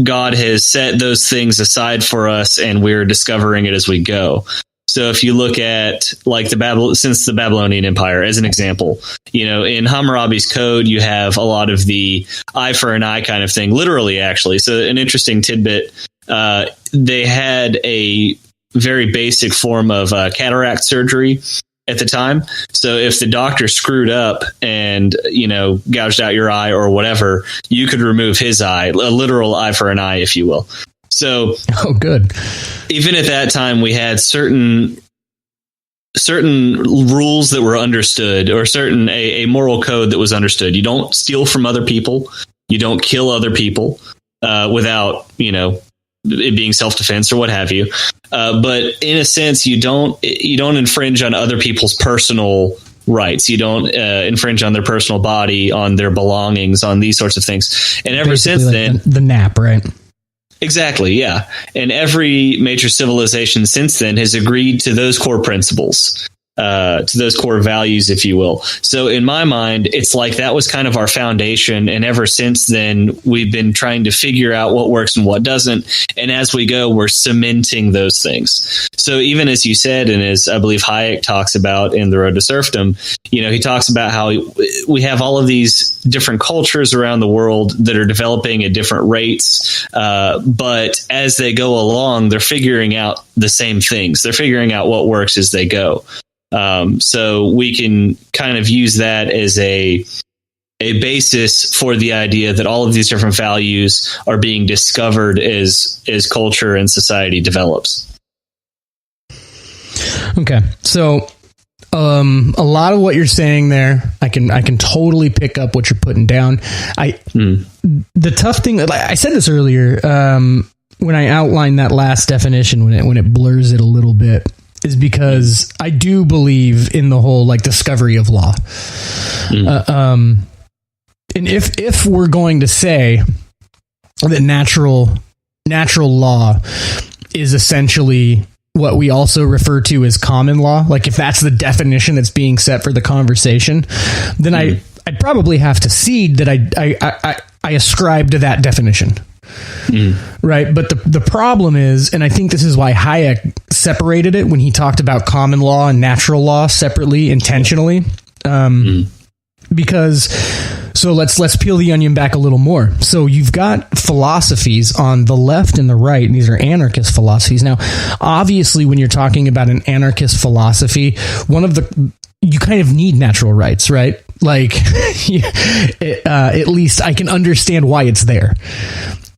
God has set those things aside for us, and we're discovering it as we go. So if you look at like since the Babylonian Empire as an example, in Hammurabi's code, you have a lot of the eye for an eye kind of thing, literally, actually. So an interesting tidbit, they had a very basic form of cataract surgery at the time. So if the doctor screwed up and, gouged out your eye or whatever, you could remove his eye, a literal eye for an eye, if you will. So, oh, good. Even at that time, we had certain rules that were understood, or a moral code that was understood. You don't steal from other people. You don't kill other people without, it being self-defense or what have you. But in a sense, you don't infringe on other people's personal rights. You don't infringe on their personal body, on their belongings, on these sorts of things. And ever since then, the nap, right? Exactly. Yeah. And every major civilization since then has agreed to those core principles, to those core values, if you will. So in my mind, it's like that was kind of our foundation. And ever since then, we've been trying to figure out what works and what doesn't. And as we go, we're cementing those things. So even as you said, and as I believe Hayek talks about in The Road to Serfdom, he talks about how we have all of these different cultures around the world that are developing at different rates. But as they go along, they're figuring out the same things. They're figuring out what works as they go. So we can kind of use that as a basis for the idea that all of these different values are being discovered as culture and society develops. Okay. So, a lot of what you're saying there, I can totally pick up what you're putting down. The tough thing, I said this earlier, when I outlined that last definition, when it blurs it a little bit, is because I do believe in the whole discovery of law. And if we're going to say that natural law is essentially what we also refer to as common law, if that's the definition that's being set for the conversation, then I'd probably have to cede that I ascribe to that definition. Right. But the problem is, and I think this is why Hayek separated it when he talked about common law and natural law separately, intentionally, Because so let's peel the onion back a little more. So you've got philosophies on the left and the right, and these are anarchist philosophies. Now, obviously, when you're talking about an anarchist philosophy, you kind of need natural rights, right? Like, at least I can understand why it's there.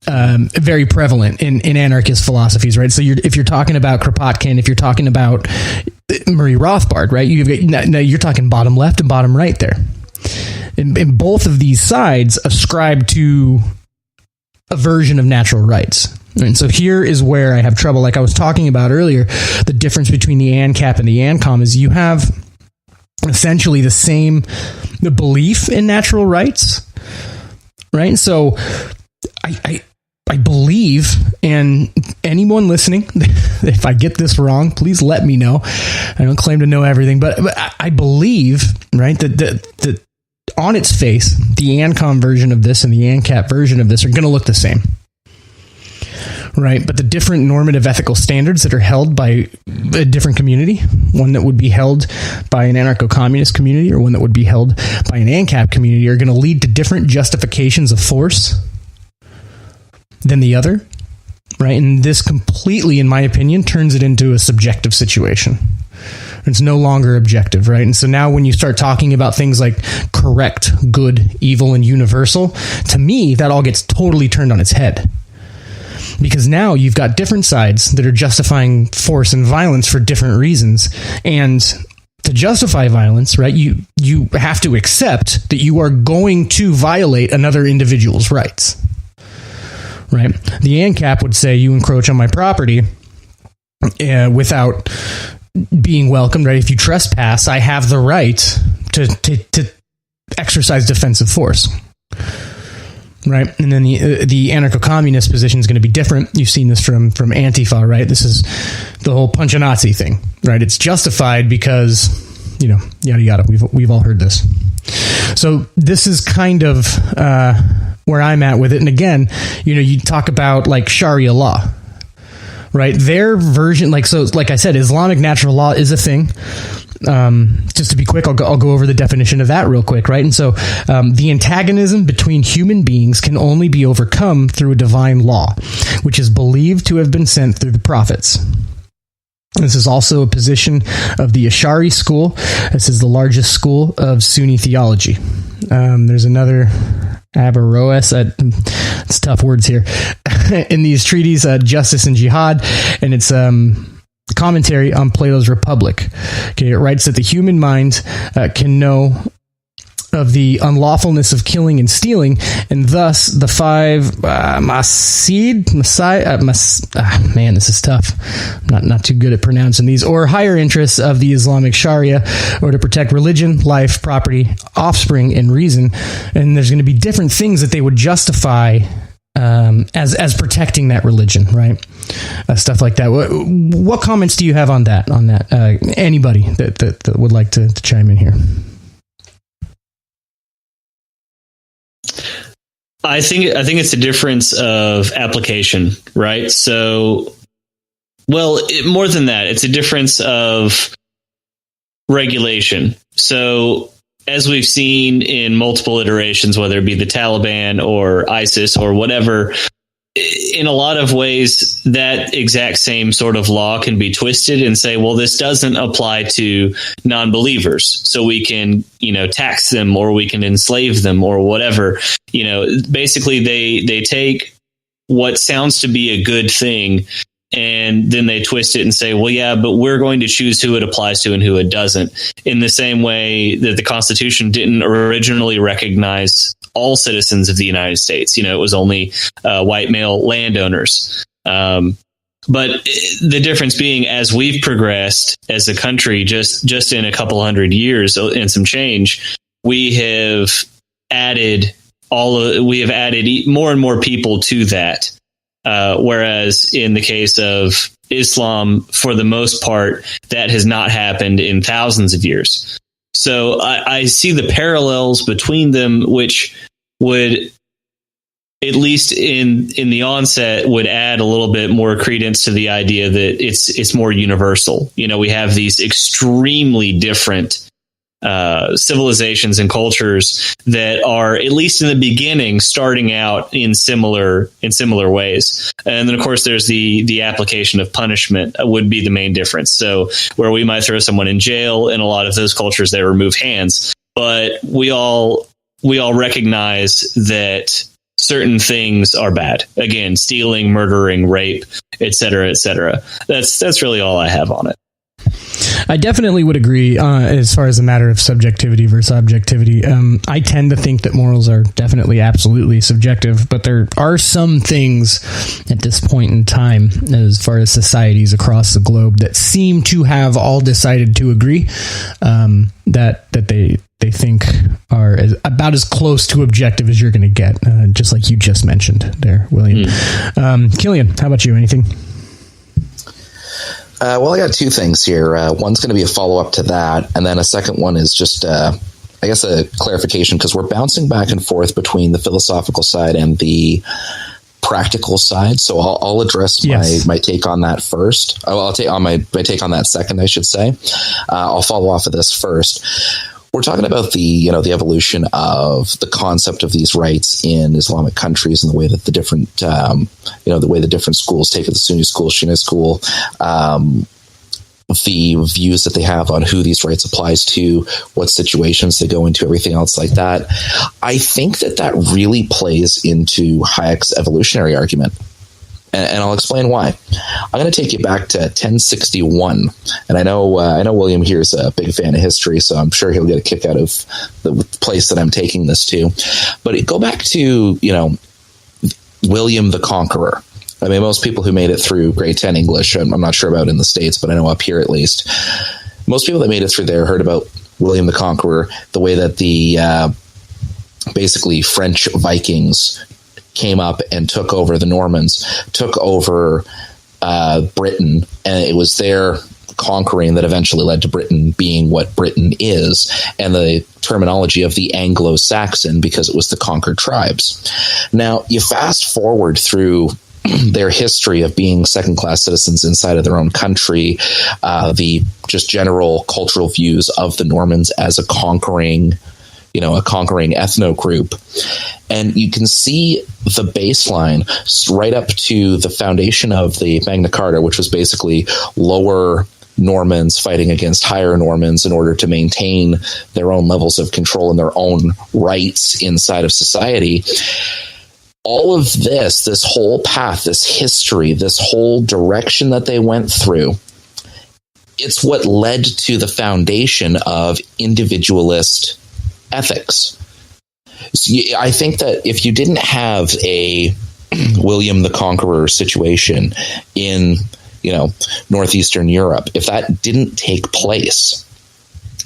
Very prevalent in anarchist philosophies, right? So if you're talking about Kropotkin, if you're talking about Murray Rothbard, right? You're talking bottom left and bottom right there. And both of these sides ascribe to a version of natural rights. And so here is where I have trouble. Like I was talking about earlier, the difference between the ANCAP and the ANCOM is you have essentially the belief in natural rights, right? So I believe, and anyone listening, if I get this wrong, please let me know. I don't claim to know everything, but I believe, right, that on its face, the ANCOM version of this and the ANCAP version of this are going to look the same. Right, but the different normative ethical standards that are held by a different community, one that would be held by an anarcho-communist community or one that would be held by an ANCAP community, are going to lead to different justifications of force than the other. Right, and this completely, in my opinion, turns it into a subjective situation. It's no longer objective, right? And so now when you start talking about things like correct, good, evil, and universal, to me, that all gets totally turned on its head. Because now you've got different sides that are justifying force and violence for different reasons. And to justify violence, right, you have to accept that you are going to violate another individual's rights. Right? The ANCAP would say you encroach on my property without being welcomed, right? If you trespass, I have the right to exercise defensive force. Right. And then the anarcho-communist position is going to be different. You've seen this from Antifa, right? This is the whole punch a Nazi thing, right? It's justified because, yada, yada. We've all heard this. So this is kind of where I'm at with it. And again, you talk about like Sharia law, right? Their version, like I said, Islamic natural law is a thing. Just to be quick, I'll go over the definition of that real quick, right? And so the antagonism between human beings can only be overcome through a divine law, which is believed to have been sent through the prophets. This is also a position of the Ash'ari school. This is the largest school of Sunni theology. There's another Averroes, it's tough words here, in these treaties, Justice and Jihad, and it's commentary on Plato's Republic. Okay, it writes that the human mind can know of the unlawfulness of killing and stealing, and thus the five this is tough. I'm not too good at pronouncing these, or higher interests of the Islamic Sharia, or to protect religion, life, property, offspring, and reason. And there's going to be different things that they would justify as protecting that religion, right? Stuff like that. What comments do you have on that? Anybody that would like to chime in here? I think it's a difference of application, right? So, more than that, it's a difference of regulation. So, as we've seen in multiple iterations, whether it be the Taliban or ISIS or whatever, in a lot of ways, that exact same sort of law can be twisted and say, well, this doesn't apply to non-believers. So we can, tax them, or we can enslave them, or whatever. Basically they take what sounds to be a good thing, and then they twist it and say, well, yeah, but we're going to choose who it applies to and who it doesn't. In the same way that the Constitution didn't originally recognize all citizens of the United States. It was only white male landowners. But the difference being, as we've progressed as a country, just in a couple hundred years and some change, we have added more and more people to that. Whereas in the case of Islam, for the most part, that has not happened in thousands of years. So I see the parallels between them, which would, at least in the onset, would add a little bit more credence to the idea that it's more universal. We have these extremely different civilizations and cultures that are, at least in the beginning, starting out in similar ways. And then, of course, there's the application of punishment would be the main difference. So where we might throw someone in jail, in a lot of those cultures, they remove hands. But we all recognize that certain things are bad. Again, stealing, murdering, rape, et cetera, et cetera. That's really all I have on it. I definitely would agree as far as the matter of subjectivity versus objectivity. I tend to think that morals are definitely absolutely subjective, but there are some things at this point in time, as far as societies across the globe, that seem to have all decided to agree that they think are about as close to objective as you're going to get, just like you just mentioned there, William. Killian, how about you? Anything? Well, I got two things here. One's going to be a follow-up to that, and then a second one is just, I guess, a clarification, because we're bouncing back and forth between the philosophical side and the practical side. So I'll address my take on that first. I'll take on my take on that second, I should say. I'll follow off of this first. We're talking about the evolution of the concept of these rights in Islamic countries, and the way that the different schools, take it, the Sunni school, Shia school, the views that they have on who these rights applies to, what situations they go into, everything else like that. I think that really plays into Hayek's evolutionary argument. And I'll explain why. I'm going to take you back to 1061, and I know William here is a big fan of history, so I'm sure he'll get a kick out of the place that I'm taking this to. But go back to William the Conqueror. I mean, most people who made it through grade 10 English, I'm not sure about in the States, but I know up here at least, most people that made it through there heard about William the Conqueror, the way that the basically French Vikings came up and took over the Normans, took over Britain, and it was their conquering that eventually led to Britain being what Britain is, and the terminology of the Anglo-Saxon, because it was the conquered tribes. Now, you fast forward through their history of being second-class citizens inside of their own country, the just general cultural views of the Normans as a conquering ethno group. And you can see the baseline right up to the foundation of the Magna Carta, which was basically lower Normans fighting against higher Normans in order to maintain their own levels of control and their own rights inside of society. All of this whole path, this history, this whole direction that they went through, it's what led to the foundation of individualist ethics. So I think that if you didn't have a William the Conqueror situation in, Northeastern Europe, if that didn't take place,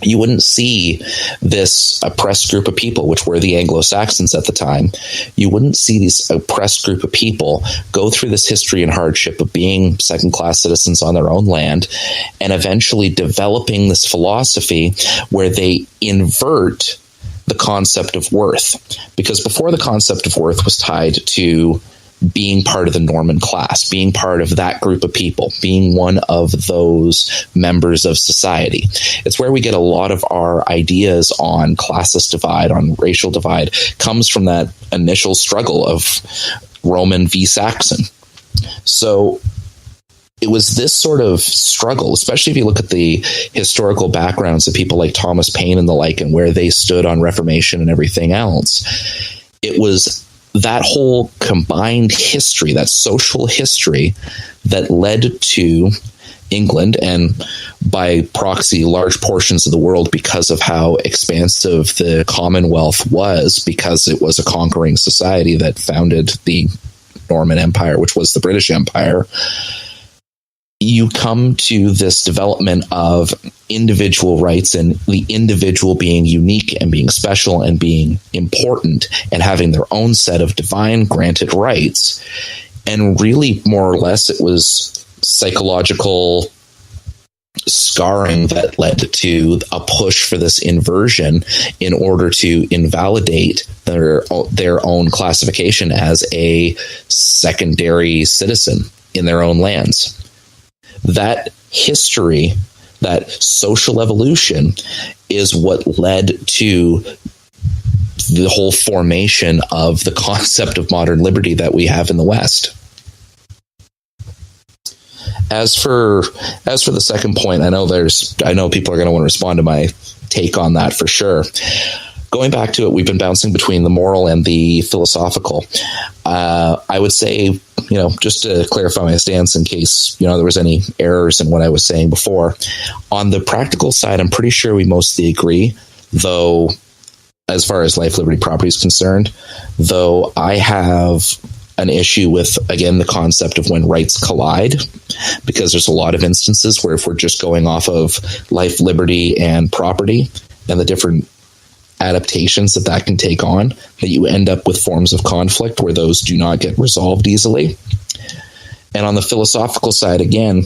you wouldn't see this oppressed group of people, which were the Anglo-Saxons at the time. You wouldn't see this oppressed group of people go through this history and hardship of being second-class citizens on their own land, and eventually developing this philosophy where they invert the concept of worth. Because before, the concept of worth was tied to being part of the Norman class, being part of that group of people, being one of those members of society. It's where we get a lot of our ideas on classist divide, on racial divide, comes from that initial struggle of Roman v. Saxon. So it was this sort of struggle, especially if you look at the historical backgrounds of people like Thomas Paine and the like, and where they stood on Reformation and everything else. It was that whole combined history, that social history, that led to England, and by proxy large portions of the world, because of how expansive the Commonwealth was, because it was a conquering society that founded the Norman Empire, which was the British Empire. You come to this development of individual rights, and the individual being unique and being special and being important and having their own set of divine granted rights. And really, more or less, it was psychological scarring that led to a push for this inversion in order to invalidate their own classification as a secondary citizen in their own lands. That history, that social evolution, is what led to the whole formation of the concept of modern liberty that we have in the West. As for the second point, I know people are going to want to respond to my take on that for sure. Going back to it, we've been bouncing between the moral and the philosophical. I would say, just to clarify my stance in case, there was any errors in what I was saying before. On the practical side, I'm pretty sure we mostly agree, though, as far as life, liberty, property is concerned, though I have an issue with, again, the concept of when rights collide, because there's a lot of instances where if we're just going off of life, liberty, and property and the different adaptations that can take on, that you end up with forms of conflict where those do not get resolved easily. And on the philosophical side, again,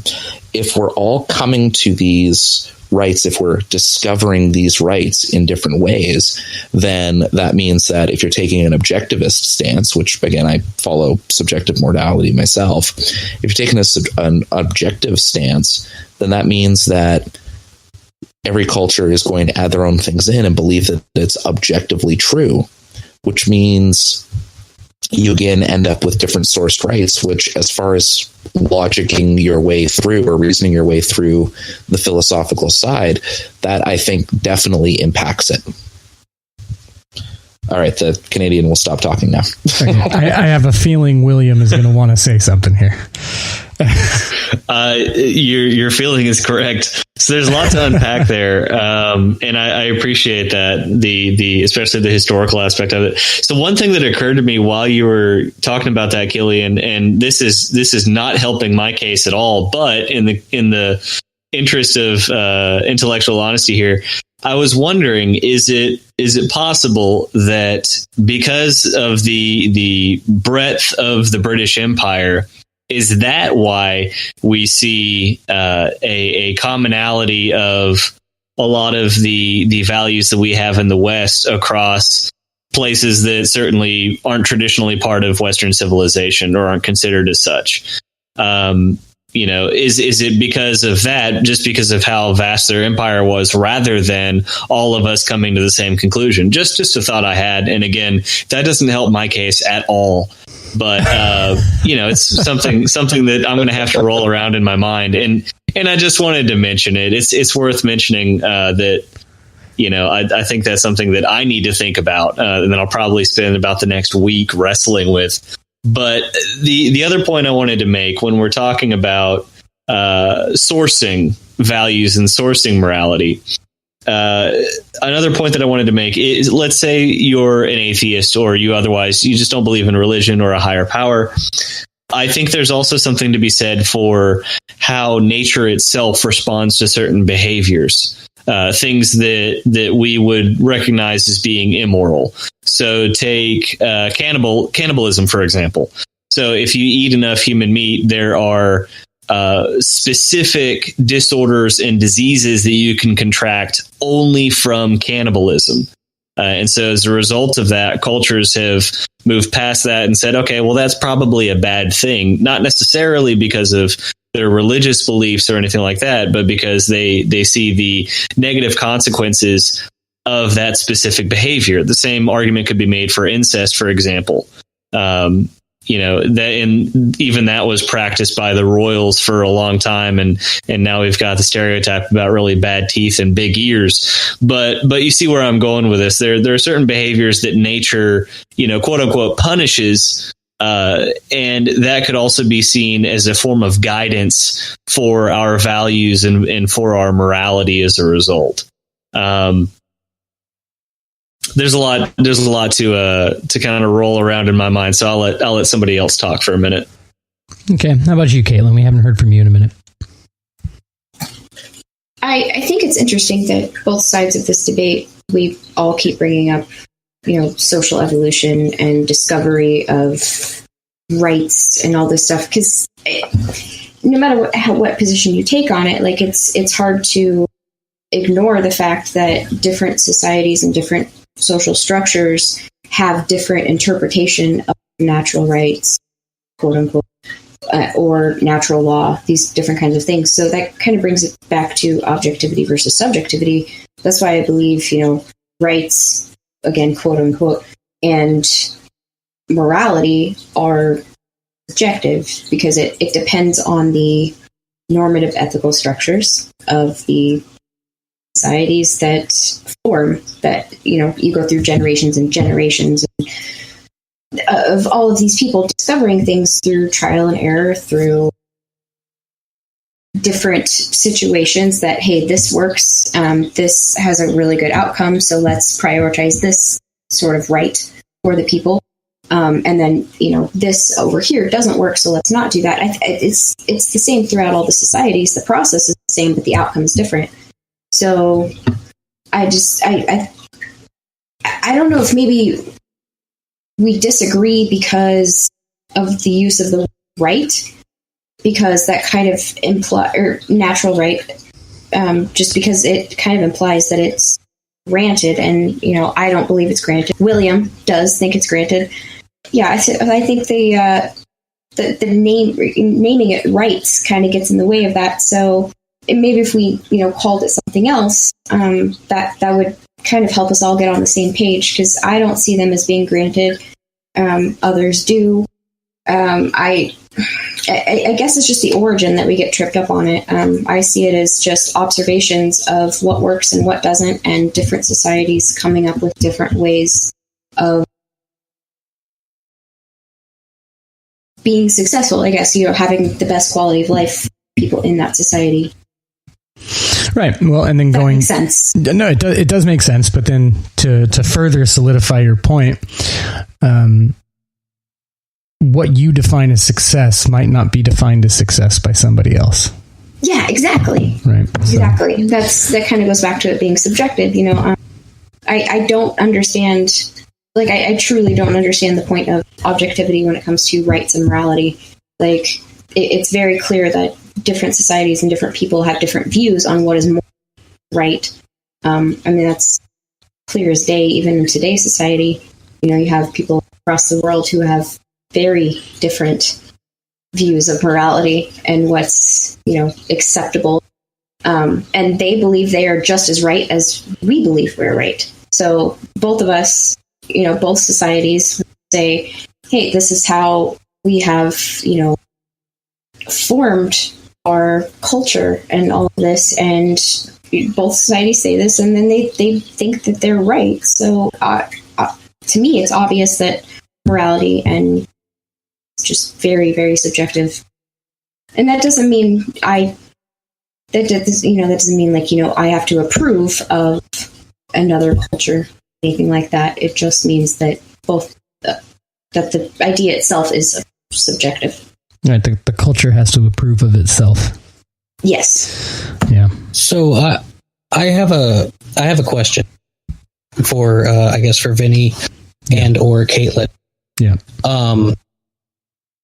if we're all coming to these rights, if we're discovering these rights in different ways, then that means that if you're taking an objectivist stance, which again, I follow subjective morality myself, if you're taking an objective stance, then that means that every culture is going to add their own things in and believe that it's objectively true, which means you again end up with different sourced rights, which, as far as logicking your way through or reasoning your way through the philosophical side, that I think definitely impacts it. All right, the Canadian will stop talking now. Okay. I have a feeling William is going to want to say something here. Your feeling is correct. So there's a lot to unpack there, and I appreciate that, the especially the historical aspect of it. So one thing that occurred to me while you were talking about that, Killian, and this is not helping my case at all, but in the interest of intellectual honesty here, I was wondering, is it possible that because of the breadth of the British Empire, is that why we see a commonality of a lot of the values that we have in the West across places that certainly aren't traditionally part of Western civilization or aren't considered as such? Is it because of that, just because of how vast their empire was, rather than all of us coming to the same conclusion? Just a thought I had. And again, that doesn't help my case at all. But, it's something that I'm going to have to roll around in my mind. And I just wanted to mention it. It's worth mentioning that, I think that's something that I need to think about. And then I'll probably spend about the next week wrestling with. But the other point I wanted to make when we're talking about sourcing values and sourcing morality, another point that I wanted to make is, let's say you're an atheist or you just don't believe in religion or a higher power. I think there's also something to be said for how nature itself responds to certain behaviors. Things that we would recognize as being immoral. So take cannibalism, for example. So if you eat enough human meat, there are specific disorders and diseases that you can contract only from cannibalism. And so as a result of that, cultures have moved past that and said, okay, well, that's probably a bad thing, not necessarily because of their religious beliefs or anything like that, but because they see the negative consequences of that specific behavior. The same argument could be made for incest, for example. Even that was practiced by the royals for a long time, and now we've got the stereotype about really bad teeth and big ears. But you see where I'm going with this. There are certain behaviors that nature, quote unquote, punishes. And that could also be seen as a form of guidance for our values and for our morality as a result. There's a lot to kind of roll around in my mind. So I'll let somebody else talk for a minute. Okay. How about you, Caitlin? We haven't heard from you in a minute. I think it's interesting that both sides of this debate, we all keep bringing up, social evolution and discovery of rights and all this stuff. Because no matter what position you take on it, like it's hard to ignore the fact that different societies and different social structures have different interpretation of natural rights, quote unquote. or natural law, these different kinds of things. So that kind of brings it back to objectivity versus subjectivity. That's why I believe, rights, again, quote unquote, and morality are subjective, because it depends on the normative ethical structures of the societies that form, that, you go through generations and generations of all of these people discovering things through trial and error, through different situations that, hey, this works, this has a really good outcome, so let's prioritize this sort of right for the people. And then, this over here doesn't work, so let's not do that. It's the same throughout all the societies. The process is the same, but the outcome is different. So I don't know if maybe we disagree because of the use of the right, because that kind of or natural right, just because it kind of implies that it's granted, and I don't believe it's granted. William does think it's granted. Yeah, I think the naming it rights kind of gets in the way of that. So maybe if we called it something else, that would kind of help us all get on the same page, because I don't see them as being granted. Others do. I guess it's just the origin that we get tripped up on it. I see it as just observations of what works and what doesn't, and different societies coming up with different ways of being successful, I guess, having the best quality of life people in that society. Right. Well, and then that makes sense. No, it does make sense. But then to further solidify your point, what you define as success might not be defined as success by somebody else. Yeah, exactly. Right. Exactly. That kind of goes back to it being subjective. I don't understand. Like, I truly don't understand the point of objectivity when it comes to rights and morality. Like, it's very clear that different societies and different people have different views on what is more right. That's clear as day, even in today's society. You have people across the world who have very different views of morality and what's, acceptable. And they believe they are just as right as we believe we're right. So both of us, both societies say, hey, this is how we have, formed our culture and all of this. And both societies say this, and then they think that they're right. So to me, it's obvious that morality and just very, very subjective. And that doesn't mean that doesn't mean I have to approve of another culture, anything like that. It just means that that the idea itself is subjective. Right. The culture has to approve of itself. Yes. Yeah. So I have a question for I guess for Vinny and or Caitlin. Yeah.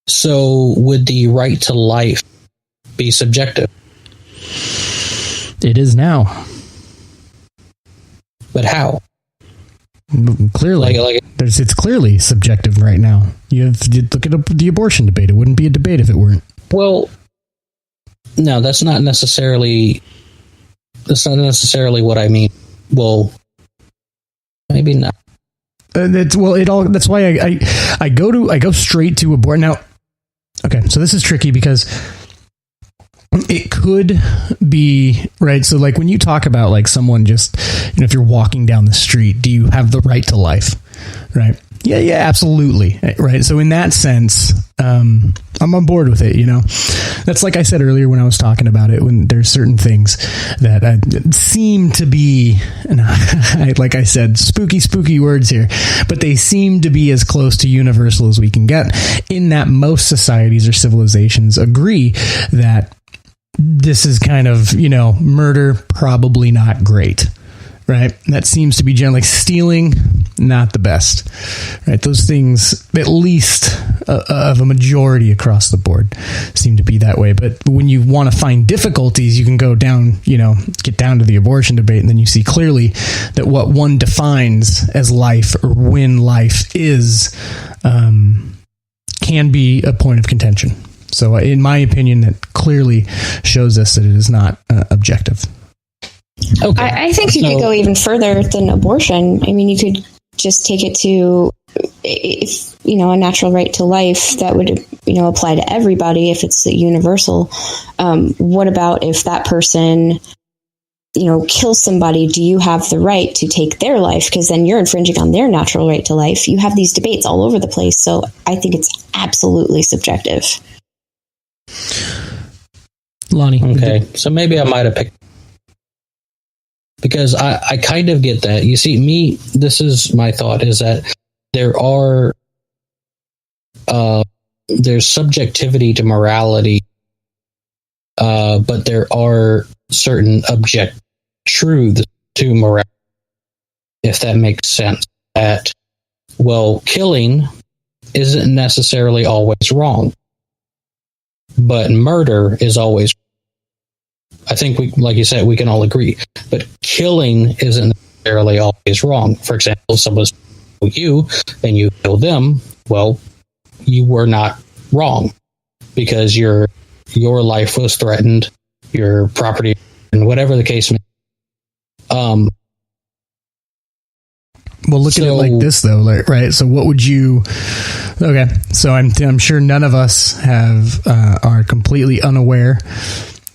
So would the right to life be subjective? It is now. But how? Clearly, it's clearly subjective right now. You look at the abortion debate. It wouldn't be a debate if it weren't. Well, no, that's not necessarily what I mean. Well, maybe not. That's why I go straight to abortion. Now, okay, so this is tricky because it could be, right? So like when you talk about like someone just, if you're walking down the street, do you have the right to life? Right. Yeah, absolutely. Right. So in that sense, I'm on board with it. That's like I said earlier when I was talking about it, when there's certain things that seem to be, like I said, spooky words here, but they seem to be as close to universal as we can get, in that most societies or civilizations agree that this is kind of, murder, probably not great. Right. That seems to be generally stealing, not the best. Right. Those things, at least of a majority across the board, seem to be that way. But when you want to find difficulties, you can go down, get down to the abortion debate, and then you see clearly that what one defines as life or when life is can be a point of contention. So in my opinion, that clearly shows us that it is not objective. Okay. I think you could go even further than abortion. I mean, you could just take it to, if, a natural right to life that would, apply to everybody if it's universal. What about if that person, kills somebody? Do you have the right to take their life? Because then you're infringing on their natural right to life. You have these debates all over the place. So I think it's absolutely subjective. Lonnie. Okay. So maybe I might have picked, because I kind of get that. You see, this is my thought, is that there's subjectivity to morality, but there are certain object truths to morality, if that makes sense. That, well, killing isn't necessarily always wrong, but murder is always. I think like you said, we can all agree. But killing isn't necessarily always wrong. For example, if someone's you and you kill them, well, you were not wrong because your life was threatened, your property, and whatever the case may be. Well, look at it like this, though, right? So, what would you? Okay, so I'm sure none of us are completely unaware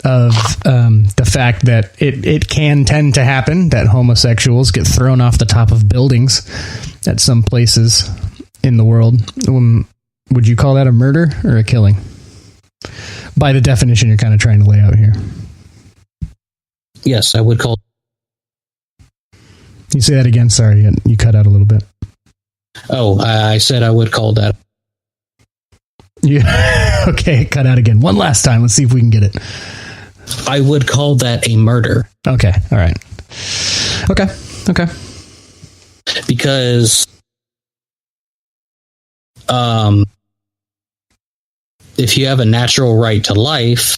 of the fact that it can tend to happen that homosexuals get thrown off the top of buildings at some places in the world. Would you call that a murder or a killing? By the definition you're kind of trying to lay out here. Yes, I would call. You say that again? Sorry, you cut out a little bit. Oh, I said I would call that. Yeah. Okay, cut out again. One last time. Let's see if we can get it. I would call that a murder. Okay. All right. Okay. Because if you have a natural right to life,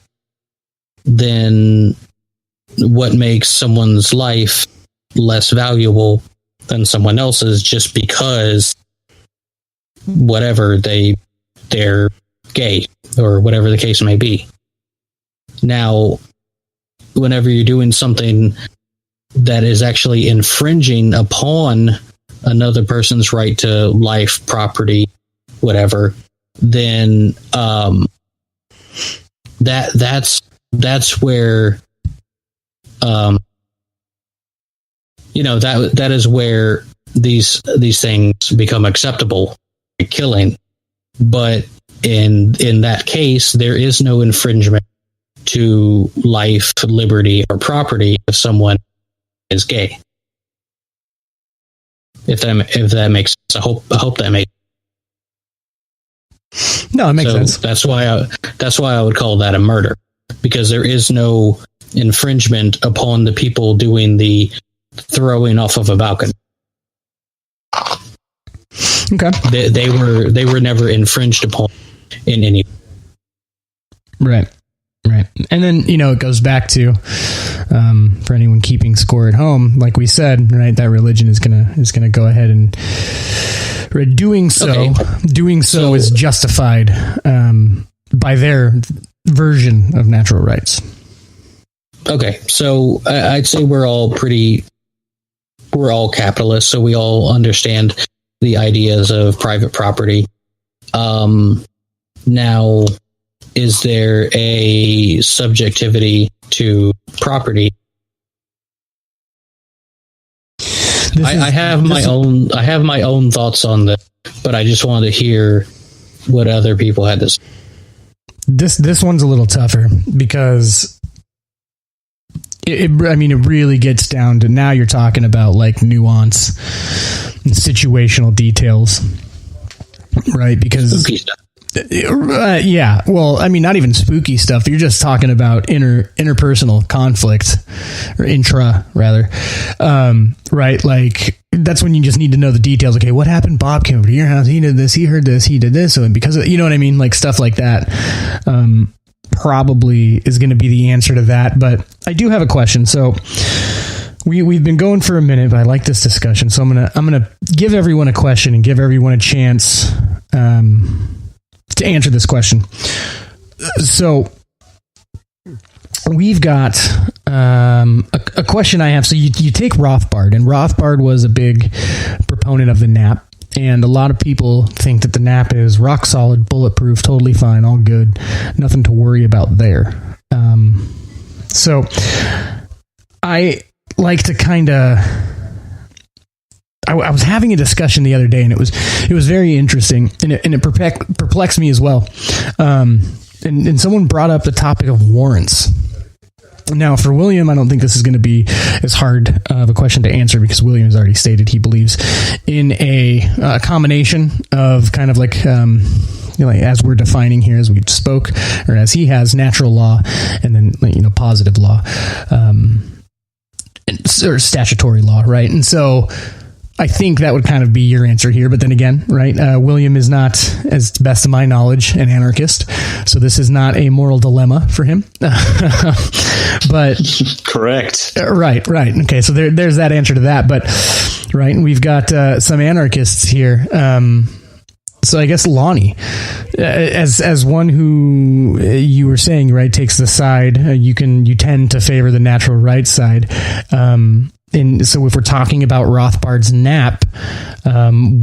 then what makes someone's life less valuable than someone else's just because whatever they're gay or whatever the case may be. Now, whenever you're doing something that is actually infringing upon another person's right to life, property, whatever, then that's where that is where these things become acceptable, like killing. But in that case, there is no infringement to life, liberty, or property if someone is gay. If that makes sense, I hope that makes. No, it makes sense. That's why I would call that a murder, because there is no infringement upon the people doing the throwing off of a balcony. Okay, they were never infringed upon in any. Right. And then, it goes back to, for anyone keeping score at home, like we said, right, that religion is gonna go ahead and doing so is justified by their version of natural rights. Okay, so I'd say we're all capitalists, so we all understand the ideas of private property. Now, is there a subjectivity to property? I have my own thoughts on this, but I just wanted to hear what other people had to say. This one's a little tougher because it really gets down to, now you're talking about like nuance and situational details, right? Because spooky stuff. Yeah. Well, not even spooky stuff. You're just talking about interpersonal conflict, or intra rather. Right. Like, that's when you just need to know the details. Okay, what happened? Bob came over to your house. He did this. He heard this. He did this. So because of, you know what I mean? Like stuff like that. Probably is going to be the answer to that. But I do have a question. So we've been going for a minute, but I like this discussion. So I'm gonna give everyone a question and give everyone a chance to answer this question. So we've got a question I have. So you take Rothbard, and Rothbard was a big proponent of the NAP. And a lot of people think that the NAP is rock solid, bulletproof, totally fine, all good, nothing to worry about there. So I like to kind of... I was having a discussion the other day, and it was very interesting, and it perplexed me as well. And someone brought up the topic of warrants. Now, for William, I don't think this is going to be as hard of a question to answer, because William has already stated he believes in a combination of kind of like, as we're defining here, as we spoke, or as he has, natural law, and then, positive law, or statutory law, right? And so I think that would kind of be your answer here. But then again, right, William is not, as to the best of my knowledge, an anarchist. So this is not a moral dilemma for him. But correct. Right. Okay, so there's that answer to that. But right, we've got some anarchists here. So I guess Lonnie, as one who you were saying, right, takes the side, you tend to favor the natural rights side. And so if we're talking about Rothbard's NAP,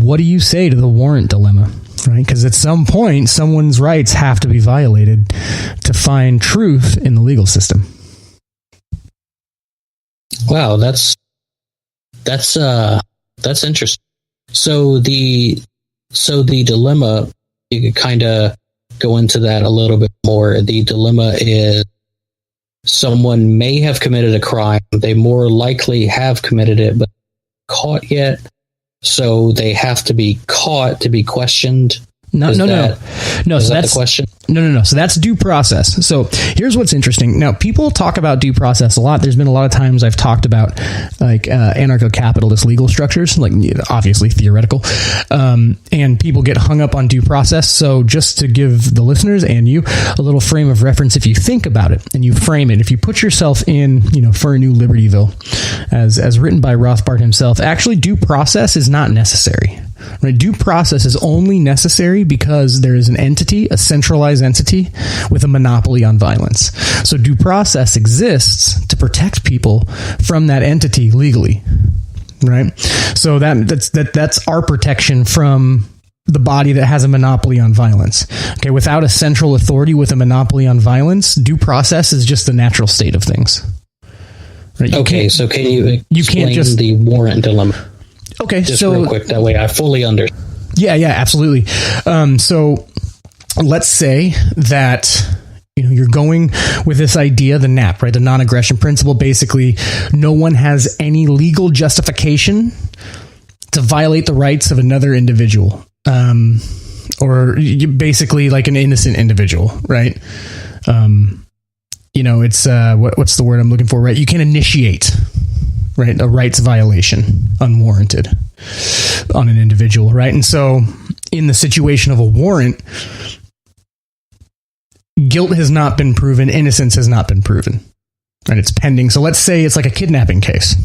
what do you say to the warrant dilemma? Right? Because at some point, someone's rights have to be violated to find truth in the legal system. Wow, that's interesting. So the dilemma, you could kind of go into that a little bit more. The dilemma is someone may have committed a crime. They more likely have committed it, but caught yet. So they have to be caught to be questioned. No. So that's the question. No. So that's due process. So here's what's interesting. Now, people talk about due process a lot. There's been a lot of times I've talked about like anarcho-capitalist legal structures, like obviously theoretical, and people get hung up on due process. So just to give the listeners and you a little frame of reference, if you think about it and you frame it, if you put yourself in, for a new Libertyville, as written by Rothbard himself, actually due process is not necessary. Right? Due process is only necessary because there is an entity, a centralized entity, with a monopoly on violence. So due process exists to protect people from that entity legally. Right? So that's our protection from the body that has a monopoly on violence. Okay, without a central authority with a monopoly on violence, due process is just the natural state of things. Right? Okay, so can you explain the warrant dilemma? Okay, just real quick, that way I fully understand. Yeah, absolutely. So let's say that you're going with this idea, the NAP, right? The non-aggression principle. Basically, no one has any legal justification to violate the rights of another individual, or basically like an innocent individual, right? It's what's the word I'm looking for, right? You can initiate, right, a rights violation unwarranted on an individual, right? And so in the situation of a warrant, guilt has not been proven, innocence has not been proven, right? It's pending. So let's say it's like a kidnapping case,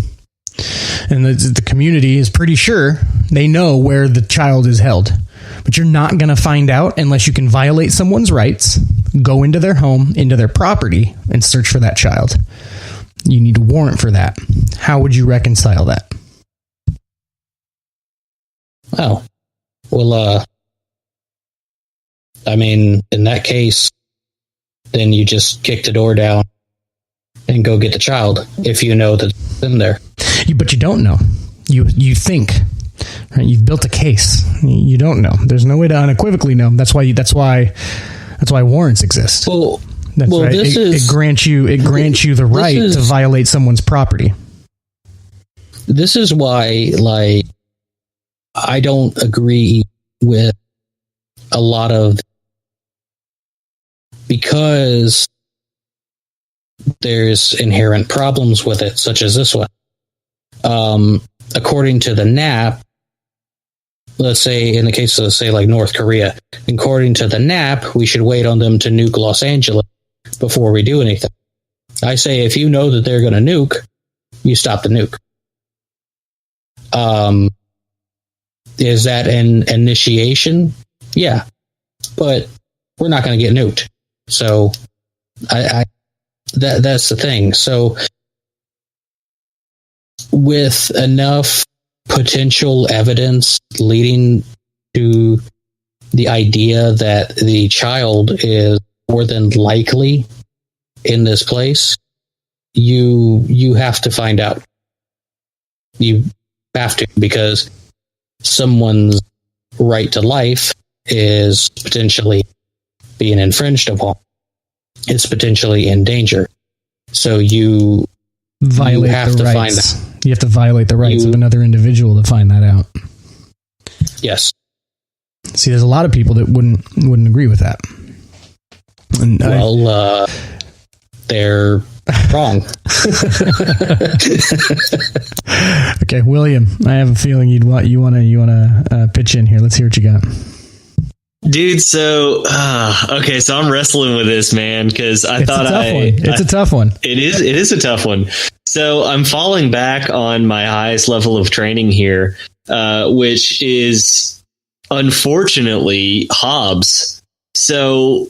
and the community is pretty sure they know where the child is held, but you're not going to find out unless you can violate someone's rights, go into their home, into their property, and search for that child. You need a warrant for that. How would you reconcile that? Oh, well, I mean, in that case, then you just kick the door down and go get the child if you know that it's in there. But you don't know. You think, right? You've built a case. You don't know. There's no way to unequivocally know. That's why warrants exist. Well, that's right. It grants you the right to violate someone's property. This is why, like, I don't agree with a lot of, because there's inherent problems with it, such as this one. According to the NAP, let's say in the case of, say, like North Korea, according to the NAP, we should wait on them to nuke Los Angeles before we do anything. I say if you know that they're going to nuke, you stop the nuke. Is that an initiation? Yeah. But we're not going to get nuked. So that's the thing. So with enough potential evidence leading to the idea that the child is more than likely in this place, you have to find out. You have to, because someone's right to life is potentially being infringed upon. It's potentially in danger. So you Violate have the to find rights. that. You have to violate the rights of another individual to find that out. Yes. See, there's a lot of people that wouldn't agree with that. And they're wrong. Okay, William, I have a feeling you want to pitch in here. Let's hear what you got. Dude, so okay, so I'm wrestling with this, man, because it's a tough one. It is a tough one. So I'm falling back on my highest level of training here, which is unfortunately Hobbes. So,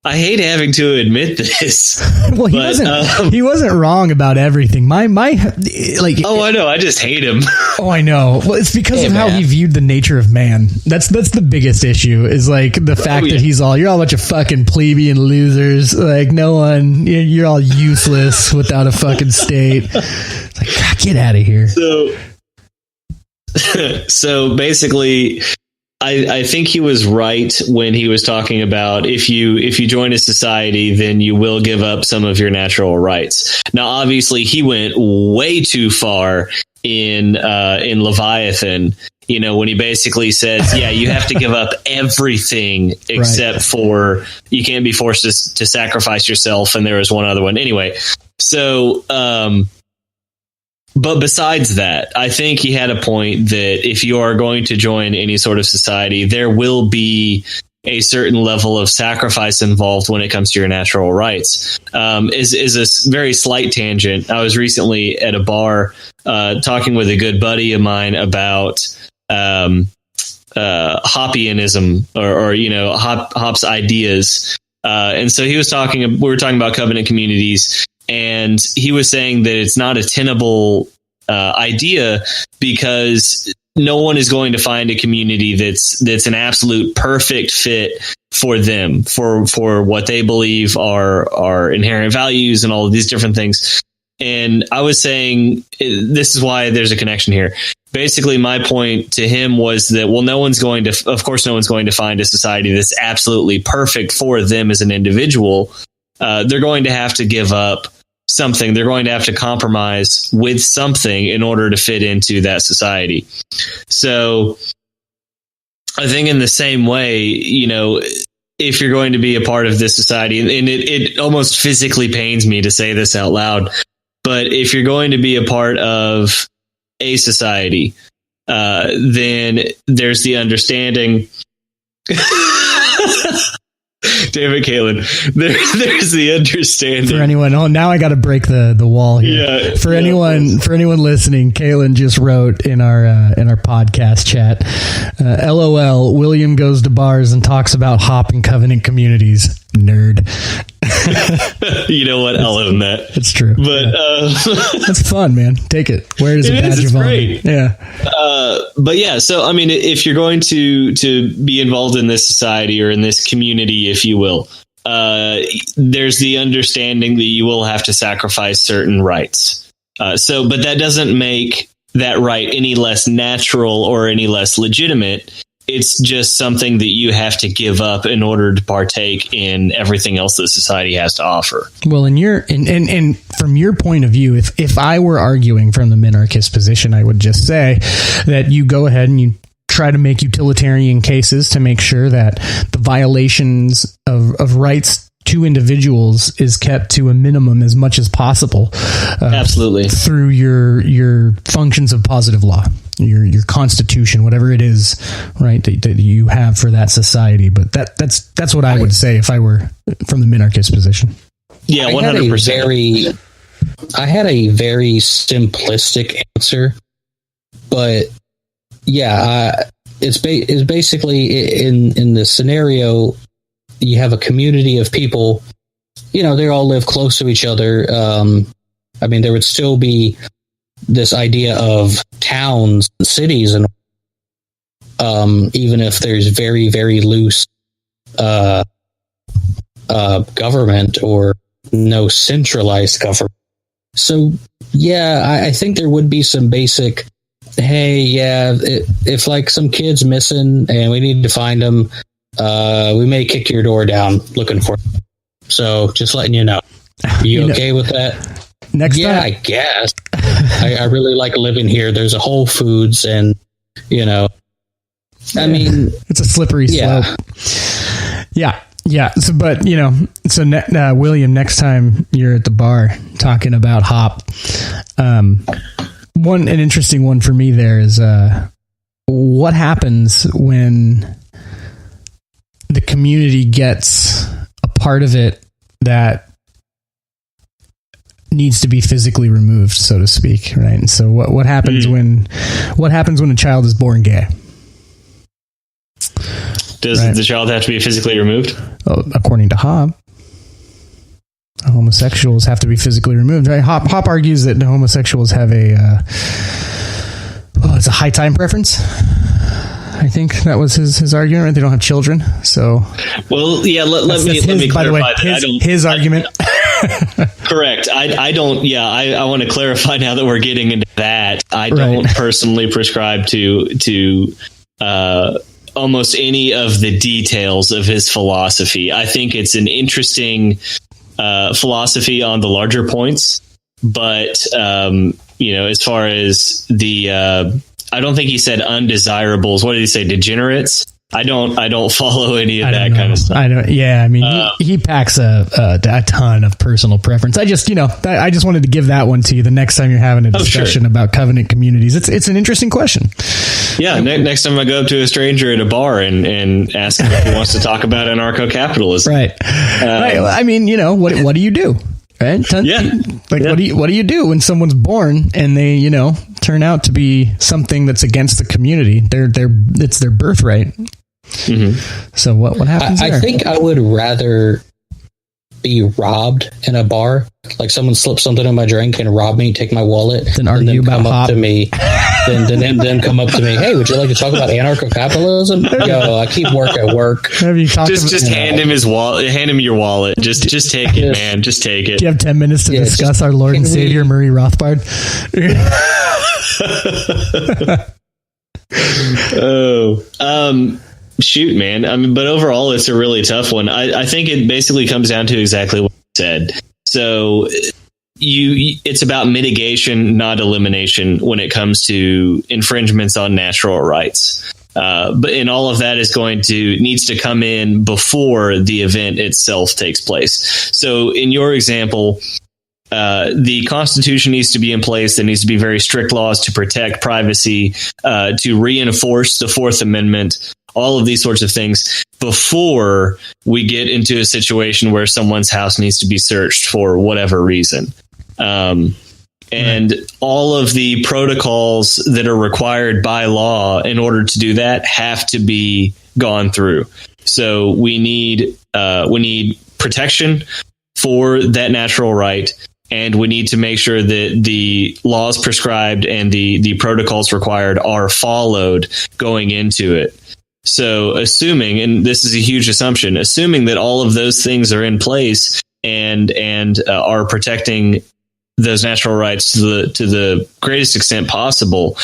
I hate having to admit this. Well, he wasn't wrong about everything. I know. I just hate him. Oh, I know. Well, it's because of how he viewed the nature of man. That's the biggest issue, is like the fact that he's you're all a bunch of fucking plebeian losers. Like, no one, you're all useless without a fucking state. It's like, God, get out of here. So basically, I think he was right when he was talking about if you join a society, then you will give up some of your natural rights. Now, obviously, he went way too far in Leviathan. You know, when he basically says, "Yeah, you have to give up everything except for you can't be forced to sacrifice yourself." And there was one other one anyway. So, but besides that, I think he had a point that if you are going to join any sort of society, there will be a certain level of sacrifice involved when it comes to your natural rights. Is a very slight tangent. I was recently at a bar talking with a good buddy of mine about Hoppianism or Hobbes ideas. And so we were talking about covenant communities. And he was saying that it's not a tenable idea because no one is going to find a community that's an absolute perfect fit for them, for what they believe are inherent values and all of these different things. And I was saying, this is why there's a connection here. Basically, my point to him was that, well, no one's going to find a society that's absolutely perfect for them as an individual. They're going to have to give up something. They're going to have to compromise with something in order to fit into that society. So I think in the same way, if you're going to be a part of this society, and it almost physically pains me to say this out loud, but if you're going to be a part of a society, then there's the understanding. Damn it, Caitlin. There's the understanding. For anyone, now I got to break the wall here. Yeah, for anyone listening, Caitlin just wrote in our podcast chat, LOL, William goes to bars and talks about hop and covenant communities. Nerd. You know what? I'll own that. It's true. But that's fun, man. Take it. Wear it as a badge of honor. Great. Yeah. But yeah, so I mean, if you're going to be involved in this society or in this community, if you will, there's the understanding that you will have to sacrifice certain rights. But that doesn't make that right any less natural or any less legitimate. It's just something that you have to give up in order to partake in everything else that society has to offer. Well, and from your point of view, if I were arguing from the minarchist position, I would just say that you go ahead and you try to make utilitarian cases to make sure that the violations of rights to individuals is kept to a minimum as much as possible. Absolutely. Through your functions of positive law, your constitution, whatever it is, right, that you have for that society. But that's what I would say if I were from the minarchist position. Yeah, 100%. I had a very simplistic answer, but yeah, it's basically in the scenario. you have a community of people, they all live close to each other. There would still be this idea of towns and cities, and even if there's very, very loose government or no centralized government. So, I think there would be some basic, if like some kid's missing and we need to find them, we may kick your door down looking for them. So just letting you know. Are you okay with that? Next time. I guess. I really like living here. There's a Whole Foods and, it's a slippery slope. Yeah. Yeah. So, but, William, next time you're at the bar talking about hop, an interesting one for me there is, what happens when the community gets a part of it that needs to be physically removed, so to speak, right? And so what happens when a child is born gay? Does the child have to be physically removed? Well, according to Hop, homosexuals have to be physically removed. Right? Hop argues that the homosexuals have it's a high time preference. I think that was his argument. Right? They don't have children, so. Well, yeah. Let me clarify that. His argument. Correct. I don't. Yeah. I want to clarify now that we're getting into that. I don't personally prescribe to almost any of the details of his philosophy. I think it's an interesting philosophy on the larger points, but as far as the I don't think he said undesirables. What did he say? Degenerates? I don't follow any of that kind of stuff. I don't. Yeah, I mean, he packs a ton of personal preference. I just wanted to give that one to you the next time you're having a discussion about covenant communities. It's an interesting question. Yeah, next time I go up to a stranger at a bar and ask him if he wants to talk about anarcho-capitalism. Right. Right. I mean, what do you do? Right? What do you do when someone's born and they, turn out to be something that's against the community? It's their birthright. Mm-hmm. So what happens there? I think I would rather be robbed in a bar, like someone slipped something in my drink and rob me, take my wallet, then argue about come up to me. Then come up to me. Hey, would you like to talk about anarcho-capitalism? Yo, I keep work at work. Have you talked just hand him his wallet. Hand him your wallet. Just take it, man. Just take it. Do you have 10 minutes to discuss our Lord and Savior Murray Rothbard? Shoot, man. But overall, it's a really tough one. I think it basically comes down to exactly what you said. So it's about mitigation, not elimination, when it comes to infringements on natural rights. And all of that needs to come in before the event itself takes place. So in your example, the Constitution needs to be in place. There needs to be very strict laws to protect privacy, to reinforce the Fourth Amendment, all of these sorts of things before we get into a situation where someone's house needs to be searched for whatever reason. And all of the protocols that are required by law in order to do that have to be gone through. So we need protection for that natural right. And we need to make sure that the laws prescribed and the protocols required are followed going into it. So assuming, and this is a huge assumption, assuming that all of those things are in place and are protecting those natural rights to the greatest extent possible,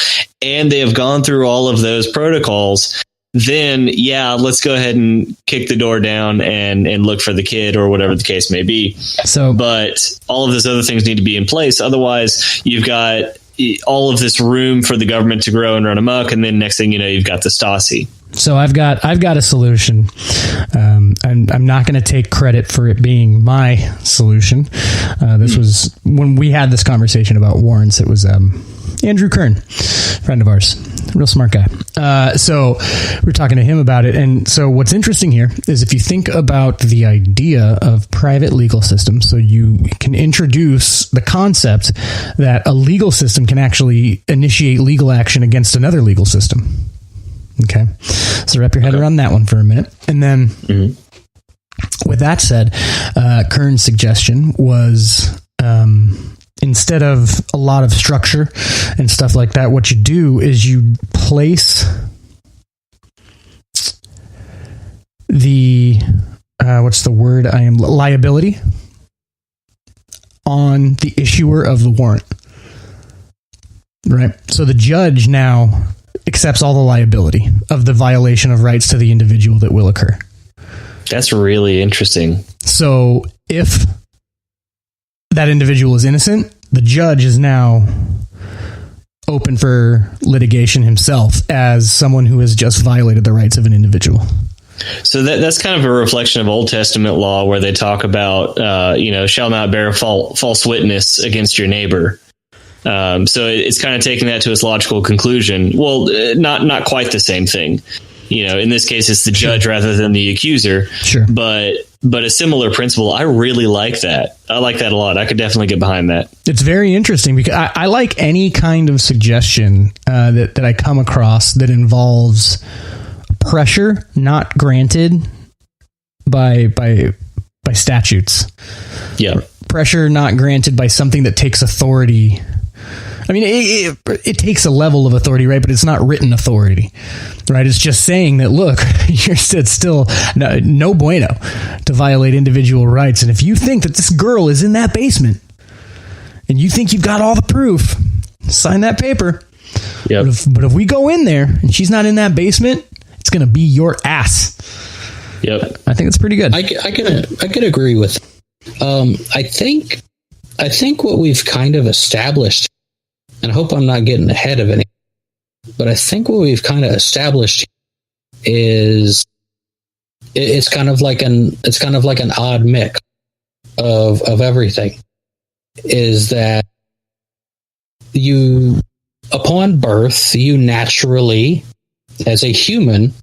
and they have gone through all of those protocols, then let's go ahead and kick the door down and look for the kid or whatever the case may be. But all of those other things need to be in place. Otherwise, you've got all of this room for the government to grow and run amok, and then next thing you know, you've got the Stasi. So I've got a solution. I'm not going to take credit for it being my solution. This was when we had this conversation about warrants. It was Andrew Kern, friend of ours, real smart guy. So we're talking to him about it. And so what's interesting here is if you think about the idea of private legal systems, so you can introduce the concept that a legal system can actually initiate legal action against another legal system. Okay. So wrap your head around that one for a minute. And then with that said, Kern's suggestion was instead of a lot of structure and stuff like that, what you do is you place the liability on the issuer of the warrant. Right. So the judge now accepts all the liability of the violation of rights to the individual that will occur. That's really interesting. So if that individual is innocent, the judge is now open for litigation himself as someone who has just violated the rights of an individual. So that's kind of a reflection of Old Testament law where they talk about, shall not bear false witness against your neighbor. So it's kind of taking that to its logical conclusion. Well, not quite the same thing. In this case, it's the judge rather than the accuser. Sure. But a similar principle. I really like that. I like that a lot. I could definitely get behind that. It's very interesting because I like any kind of suggestion that I come across that involves pressure not granted by statutes. Yeah. Pressure not granted by something that takes authority. I mean, it takes a level of authority, right? But it's not written authority, right? It's just saying that, look, it's still no bueno to violate individual rights. And if you think that this girl is in that basement and you think you've got all the proof, sign that paper. Yep. But if we go in there and she's not in that basement, it's going to be your ass. Yep. I think it's pretty good. I could agree with. I think what we've kind of established, and I hope I'm not getting ahead of it, but I think what we've kind of established is it's kind of like an odd mix of everything. Is that you, upon birth, you naturally, as a human,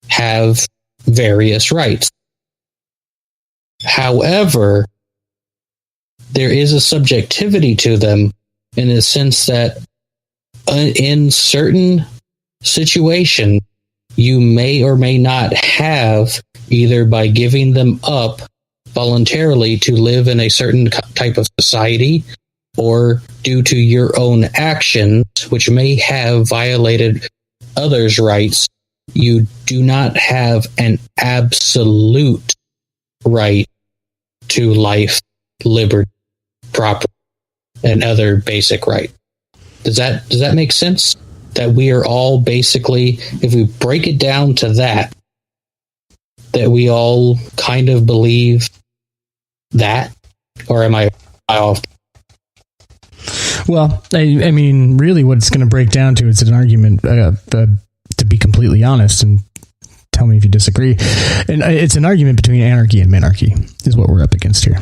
have various rights. However, there is a subjectivity to them in the sense that in certain situations, you may or may not have, either by giving them up voluntarily to live in a certain type of society, or due to your own actions, which may have violated others' rights, you do not have an absolute right to life, liberty, property, and other basic rights. Does that make sense? That we are all basically, if we break it down to that we all kind of believe that, or am I off? Well, I mean, really what it's going to break down to, it's an argument, to be completely honest, and tell me if you disagree. And it's an argument between anarchy and minarchy is what we're up against here.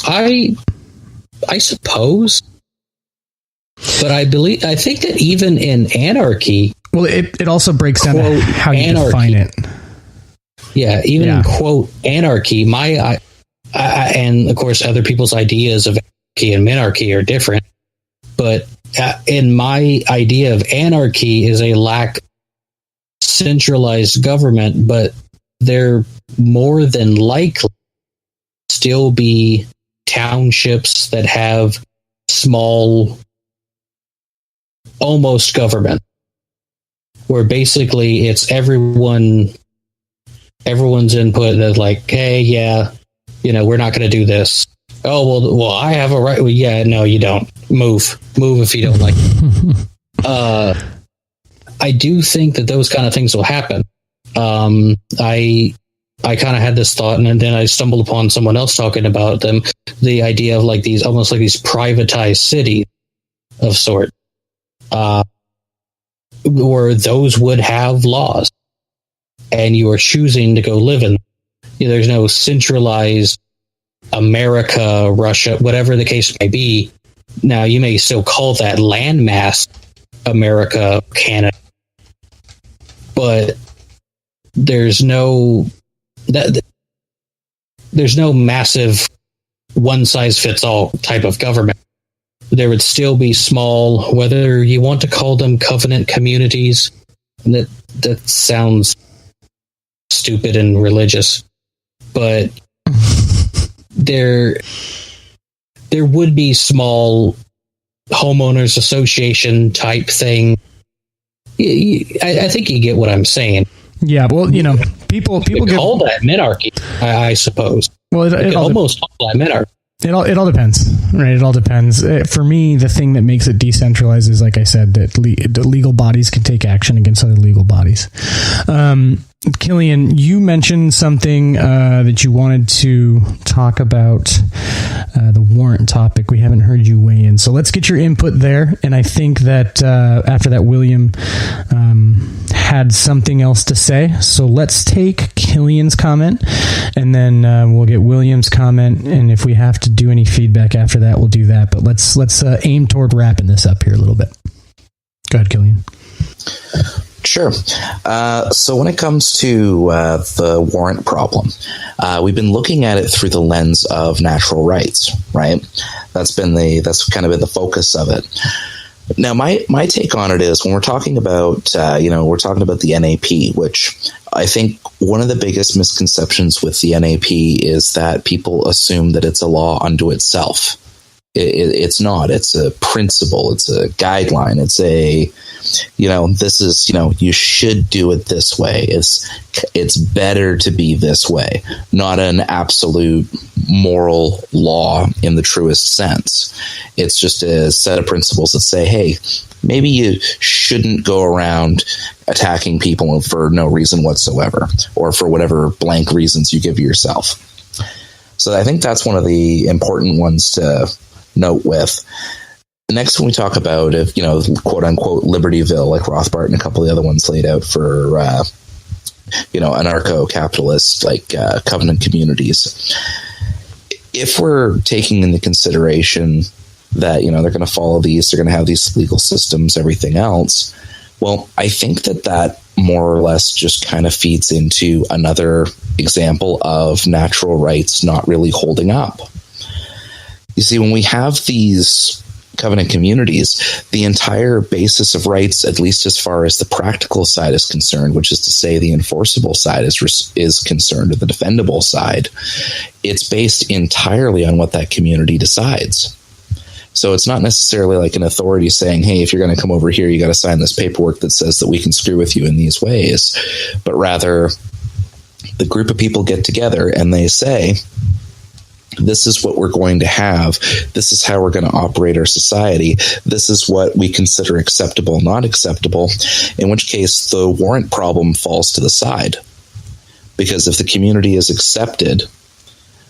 I suppose, but I think that even in anarchy, well, it also breaks down quote, how you anarchy, define it. Yeah, even in quote anarchy, and of course other people's ideas of anarchy and minarchy are different. But in my idea of anarchy is a lack of centralized government, but there more than likely still be townships that have small, almost government, where basically it's everyone's input that's like, hey, yeah, we're not going to do this. Oh, well, I have a right. Well, yeah, no, you don't. Move if you don't like it. I do think that those kind of things will happen. I kind of had this thought, and then I stumbled upon someone else talking about them. The idea of like these, almost like these privatized cities of sort, where those would have laws, and you are choosing to go live in. There's no centralized America, Russia, whatever the case may be. Now, you may still call that landmass America, Canada, but there's no massive one-size-fits-all type of government. There would still be small, whether you want to call them covenant communities, that sounds stupid and religious, but there would be small homeowners association type thing. I think you get what I'm saying. Yeah, well, people call that minarchy, I suppose. Well, it almost call that minarchy. It all depends, right? It all depends. For me, the thing that makes it decentralized is, like I said, that the legal bodies can take action against other legal bodies. Killian, you mentioned something that you wanted to talk about, the warrant topic. We haven't heard you weigh in, so let's get your input there. And I think that after that, William had something else to say. So let's take Killian's comment, and then we'll get William's comment. And if we have to do any feedback after that, we'll do that. But let's aim toward wrapping this up here a little bit. Go ahead, Killian. Sure. So when it comes to the warrant problem, we've been looking at it through the lens of natural rights, right? That's kind of been the focus of it. Now, my take on it is when we're talking about, we're talking about the NAP, which I think one of the biggest misconceptions with the NAP is that people assume that it's a law unto itself. It's not. It's a principle. It's a guideline. It's this is, you should do it this way. It's better to be this way, not an absolute moral law in the truest sense. It's just a set of principles that say, hey, maybe you shouldn't go around attacking people for no reason whatsoever, or for whatever blank reasons you give yourself. So I think that's one of the important ones to note with. Next, when we talk about, quote unquote, Libertyville, like Rothbard and a couple of the other ones laid out for, anarcho-capitalist, like covenant communities, if we're taking into consideration that, they're going to follow these, they're going to have these legal systems, everything else, well, I think that more or less just kind of feeds into another example of natural rights not really holding up. You see, when we have these covenant communities, the entire basis of rights, at least as far as the practical side is concerned, which is to say the enforceable side is concerned, or the defendable side, it's based entirely on what that community decides. So it's not necessarily like an authority saying, hey, if you're going to come over here, you got to sign this paperwork that says that we can screw with you in these ways. But rather, the group of people get together and they say, this is what we're going to have. This is how we're going to operate our society. This is what we consider acceptable, not acceptable, in which case the warrant problem falls to the side. Because if the community is accepted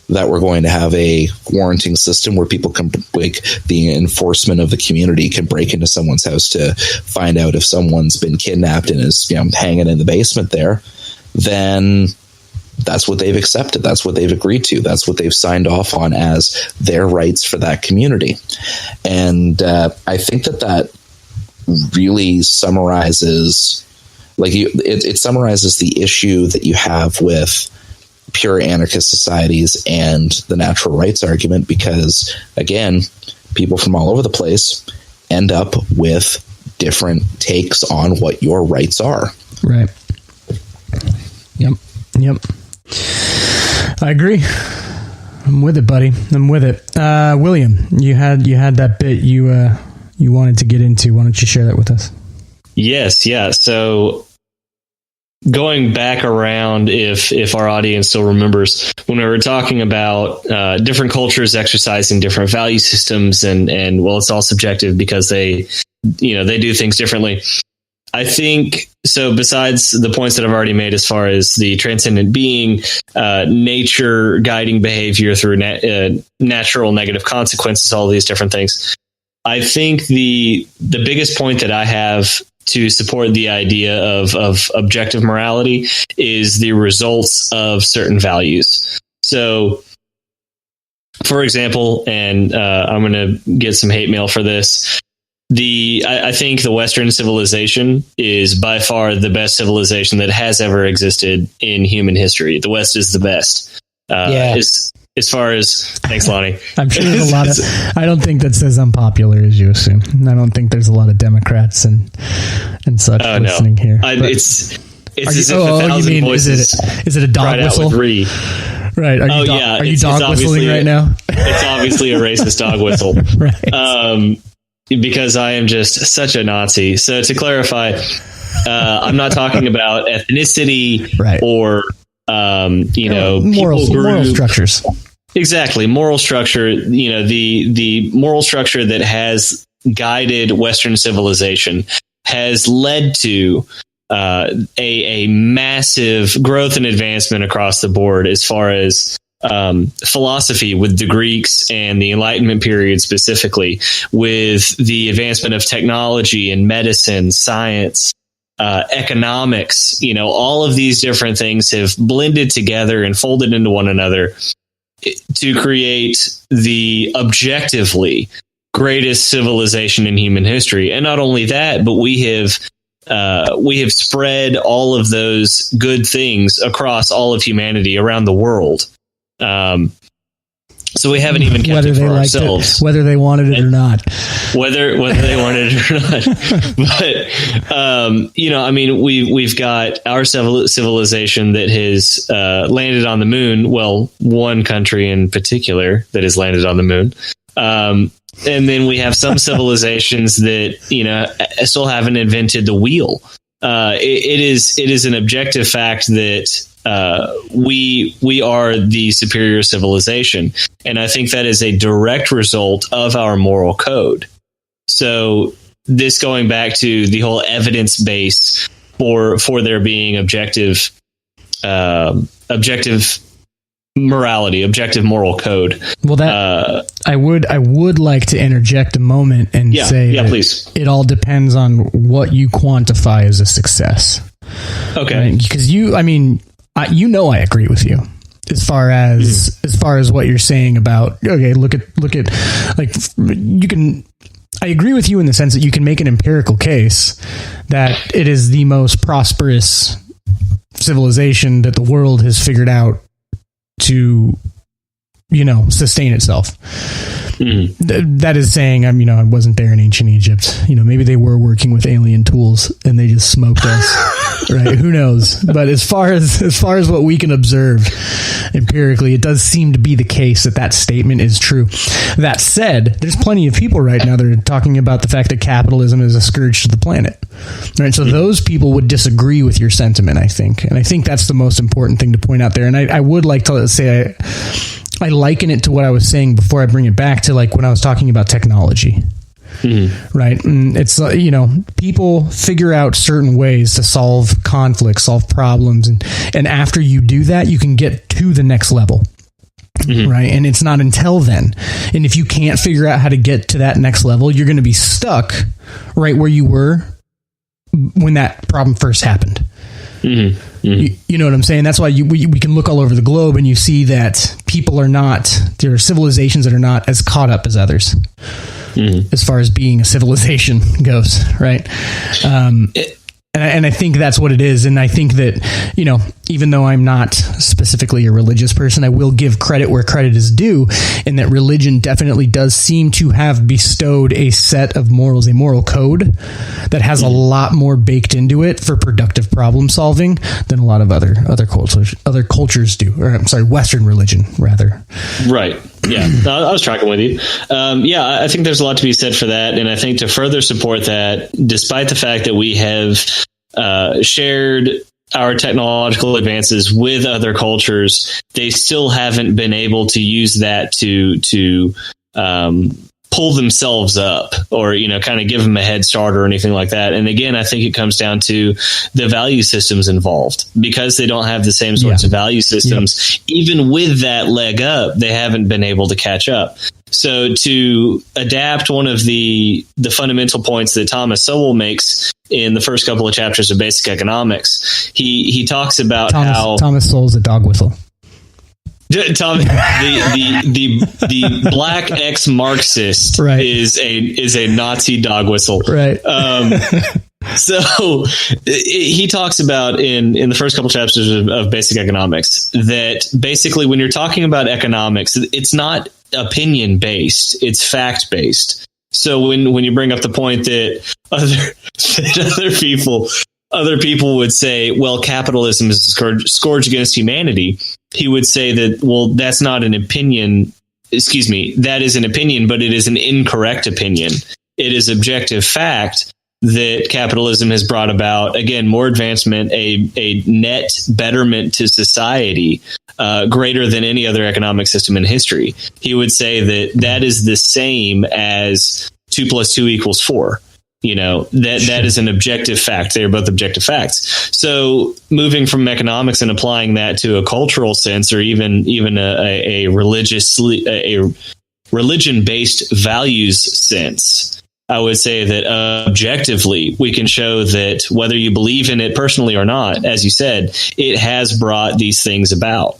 that we're going to have a warranting system where people can, like, the enforcement of the community can break into someone's house to find out if someone's been kidnapped and is hanging in the basement there, then that's what they've accepted. That's what they've agreed to. That's what they've signed off on as their rights for that community. And I think that really summarizes, it summarizes the issue that you have with pure anarchist societies and the natural rights argument, because, again, people from all over the place end up with different takes on what your rights are. Right. Yep. I agree. I'm with it, buddy. I'm with it. William, you had that bit you wanted to get into. Why don't you share that with us? Yes. Yeah. So going back around, if our audience still remembers, when we were talking about different cultures exercising different value systems, and well, it's all subjective because they do things differently. I think so. Besides the points that I've already made, as far as the transcendent being, nature guiding behavior through natural negative consequences, all these different things, I think the biggest point that I have to support the idea of objective morality is the results of certain values. So, for example, and I'm going to get some hate mail for this, I think the Western civilization is by far the best civilization that has ever existed in human history. The West is the best. As far as, thanks, Lonnie. I'm sure there's a lot of, I don't think that's as unpopular as you assume. I don't think there's a lot of Democrats and and such listening here. It's as if 1,000 voices. Is it a dog whistle? Right. Are you dog whistling right now? It's obviously a racist dog whistle. Right. Because I am just such a Nazi. So to clarify, I'm not talking about ethnicity or, moral structures. Exactly. Moral structure, the moral structure that has guided Western civilization has led to a massive growth and advancement across the board as far as philosophy with the Greeks and the Enlightenment period specifically, with the advancement of technology and medicine, science, economics. All of these different things have blended together and folded into one another to create the objectively greatest civilization in human history. And not only that, but we have spread all of those good things across all of humanity around the world. So we haven't even kept it for ourselves, whether they wanted it or not. Whether they wanted it or not. But we've got our civilization that has landed on the moon. Well, one country in particular that has landed on the moon. And then we have some civilizations that still haven't invented the wheel. It is an objective fact that we are the superior civilization, and I think that is a direct result of our moral code. So this going back to the whole evidence base for there being objective morality, objective moral code. Well, that I would like to interject a moment and say please. It all depends on what you quantify as a success. Okay, right? Because I agree with you as far as what you're saying about, okay, look at like you can. I agree with you in the sense that you can make an empirical case that it is the most prosperous civilization that the world has figured out to, sustain itself. That is saying, I wasn't there in ancient Egypt. Maybe they were working with alien tools and they just smoked us, right? Who knows? But as far as what we can observe empirically, it does seem to be the case that statement is true. That said, there's plenty of people right now that are talking about the fact that capitalism is a scourge to the planet, right? So those people would disagree with your sentiment, I think. And I think that's the most important thing to point out there. And I would like to say, I liken it to what I was saying before I bring it back to like when I was talking about technology, right? And it's, people figure out certain ways to solve conflicts, solve problems. And after you do that, you can get to the next level, right? And it's not until then. And if you can't figure out how to get to that next level, you're going to be stuck right where you were when that problem first happened. You know what I'm saying? That's why we can look all over the globe and you see that there are civilizations that are not as caught up as others as far as being a civilization goes, right? And I think that's what it is. And I think that, even though I'm not specifically a religious person, I will give credit where credit is due, and that religion definitely does seem to have bestowed a set of morals, a moral code that has a lot more baked into it for productive problem solving than a lot of other cultures do. Or I'm sorry, Western religion rather. Right. Yeah, I was tracking with you. I think there's a lot to be said for that. And I think to further support that, despite the fact that we have shared our technological advances with other cultures, they still haven't been able to use that to pull themselves up or, kind of give them a head start or anything like that. And again, I think it comes down to the value systems involved, because they don't have the same sorts of value systems. Even with that leg up, they haven't been able to catch up. So to adapt one of the fundamental points that Thomas Sowell makes in the first couple of chapters of Basic Economics, he talks about how Thomas Sowell's a dog whistle. Tom, the black ex-Marxist is a Nazi dog whistle, right? So he talks about in the first couple chapters of Basic Economics that basically when you're talking about economics, it's not opinion based, it's fact based. So when you bring up the point that other people would say, well, capitalism is a scourge against humanity, he would say that, well, that's not an opinion. Excuse me, that is an opinion, but it is an incorrect opinion. It is objective fact that capitalism has brought about, again, more advancement, a net betterment to society, greater than any other economic system in history. He would say that is the same as 2 + 2 = 4. That is an objective fact. They're both objective facts. So moving from economics and applying that to a cultural sense, or even a religion-based values sense, I would say that objectively, we can show that whether you believe in it personally or not, as you said, it has brought these things about.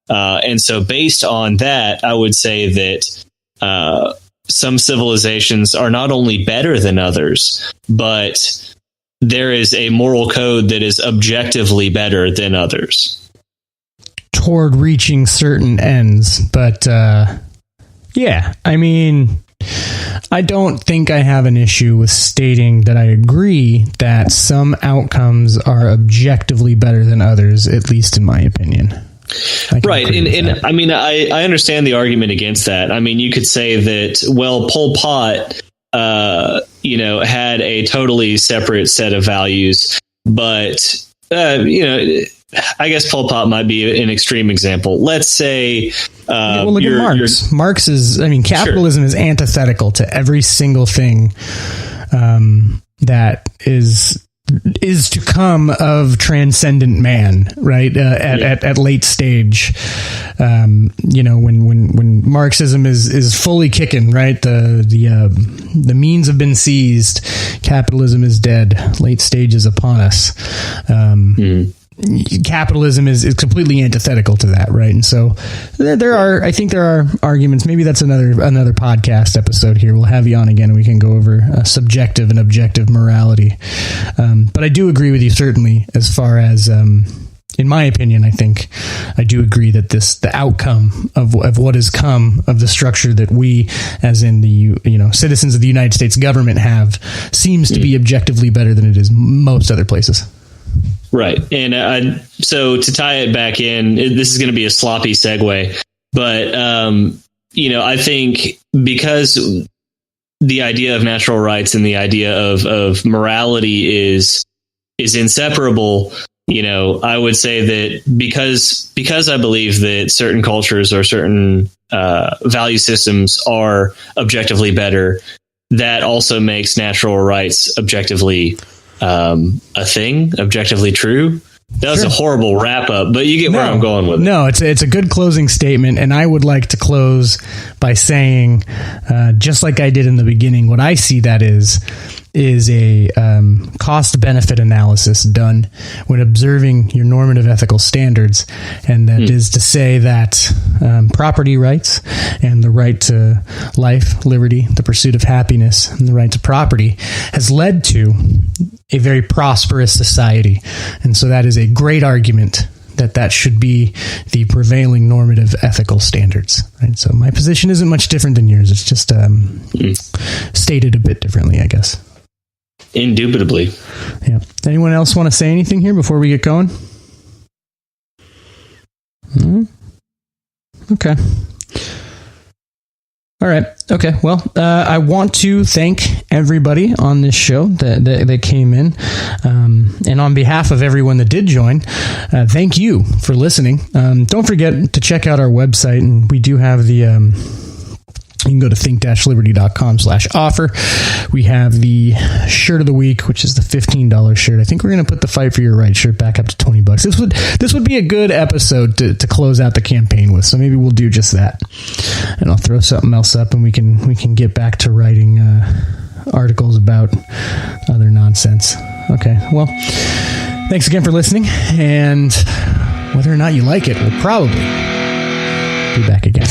And so based on that, I would say that some civilizations are not only better than others, but there is a moral code that is objectively better than others. Toward reaching certain ends. But yeah, I mean, I don't think I have an issue with stating that I agree that some outcomes are objectively better than others, at least in my opinion. Right. And I mean, I understand the argument against that. I mean, you could say that, well, Pol Pot, had a totally separate set of values, but, I guess Pol Pot might be an extreme example. Let's say, look at Marx. Marx is, capitalism is antithetical to every single thing that is to come of transcendent man, right? At late stage, when Marxism is fully kicking, right? The means have been seized. Capitalism is dead. Late stage is upon us. Capitalism is completely antithetical to that, right? And so there are arguments. Maybe that's another podcast episode here. We'll have you on again and we can go over subjective and objective morality. But I do agree with you certainly as far as, in my opinion, I think I do agree that the outcome of what has come of the structure that we, as in the citizens of the United States government, have seems to be objectively better than it is most other places. Right. And so to tie it back in, this is going to be a sloppy segue, but, I think because the idea of natural rights and the idea of morality is inseparable, I would say that because I believe that certain cultures or certain value systems are objectively better, that also makes natural rights objectively a thing, objectively true. That was a horrible wrap up, but you get where I'm going with it. No, it's a good closing statement, and I would like to close by saying, just like I did in the beginning, what I see that is a cost-benefit analysis done when observing your normative ethical standards, and that is to say that property rights and the right to life, liberty, the pursuit of happiness, and the right to property has led to a very prosperous society. And so that is a great argument that should be the prevailing normative ethical standards. Right? So my position isn't much different than yours. It's just stated a bit differently, I guess. Indubitably. Yeah. Anyone else want to say anything here before we get going? Okay. All right. Okay. Well, I want to thank everybody on this show that came in. And on behalf of everyone that did join, thank you for listening. Don't forget to check out our website. And we do have the... you can go to think-liberty.com/offer. We have the shirt of the week, which is the $15 shirt. I think we're going to put the Fight for Your Right shirt back up to $20. This would be a good episode to close out the campaign with. So maybe we'll do just that. And I'll throw something else up and we can get back to writing articles about other nonsense. Okay. Well, thanks again for listening. And whether or not you like it, we'll probably be back again.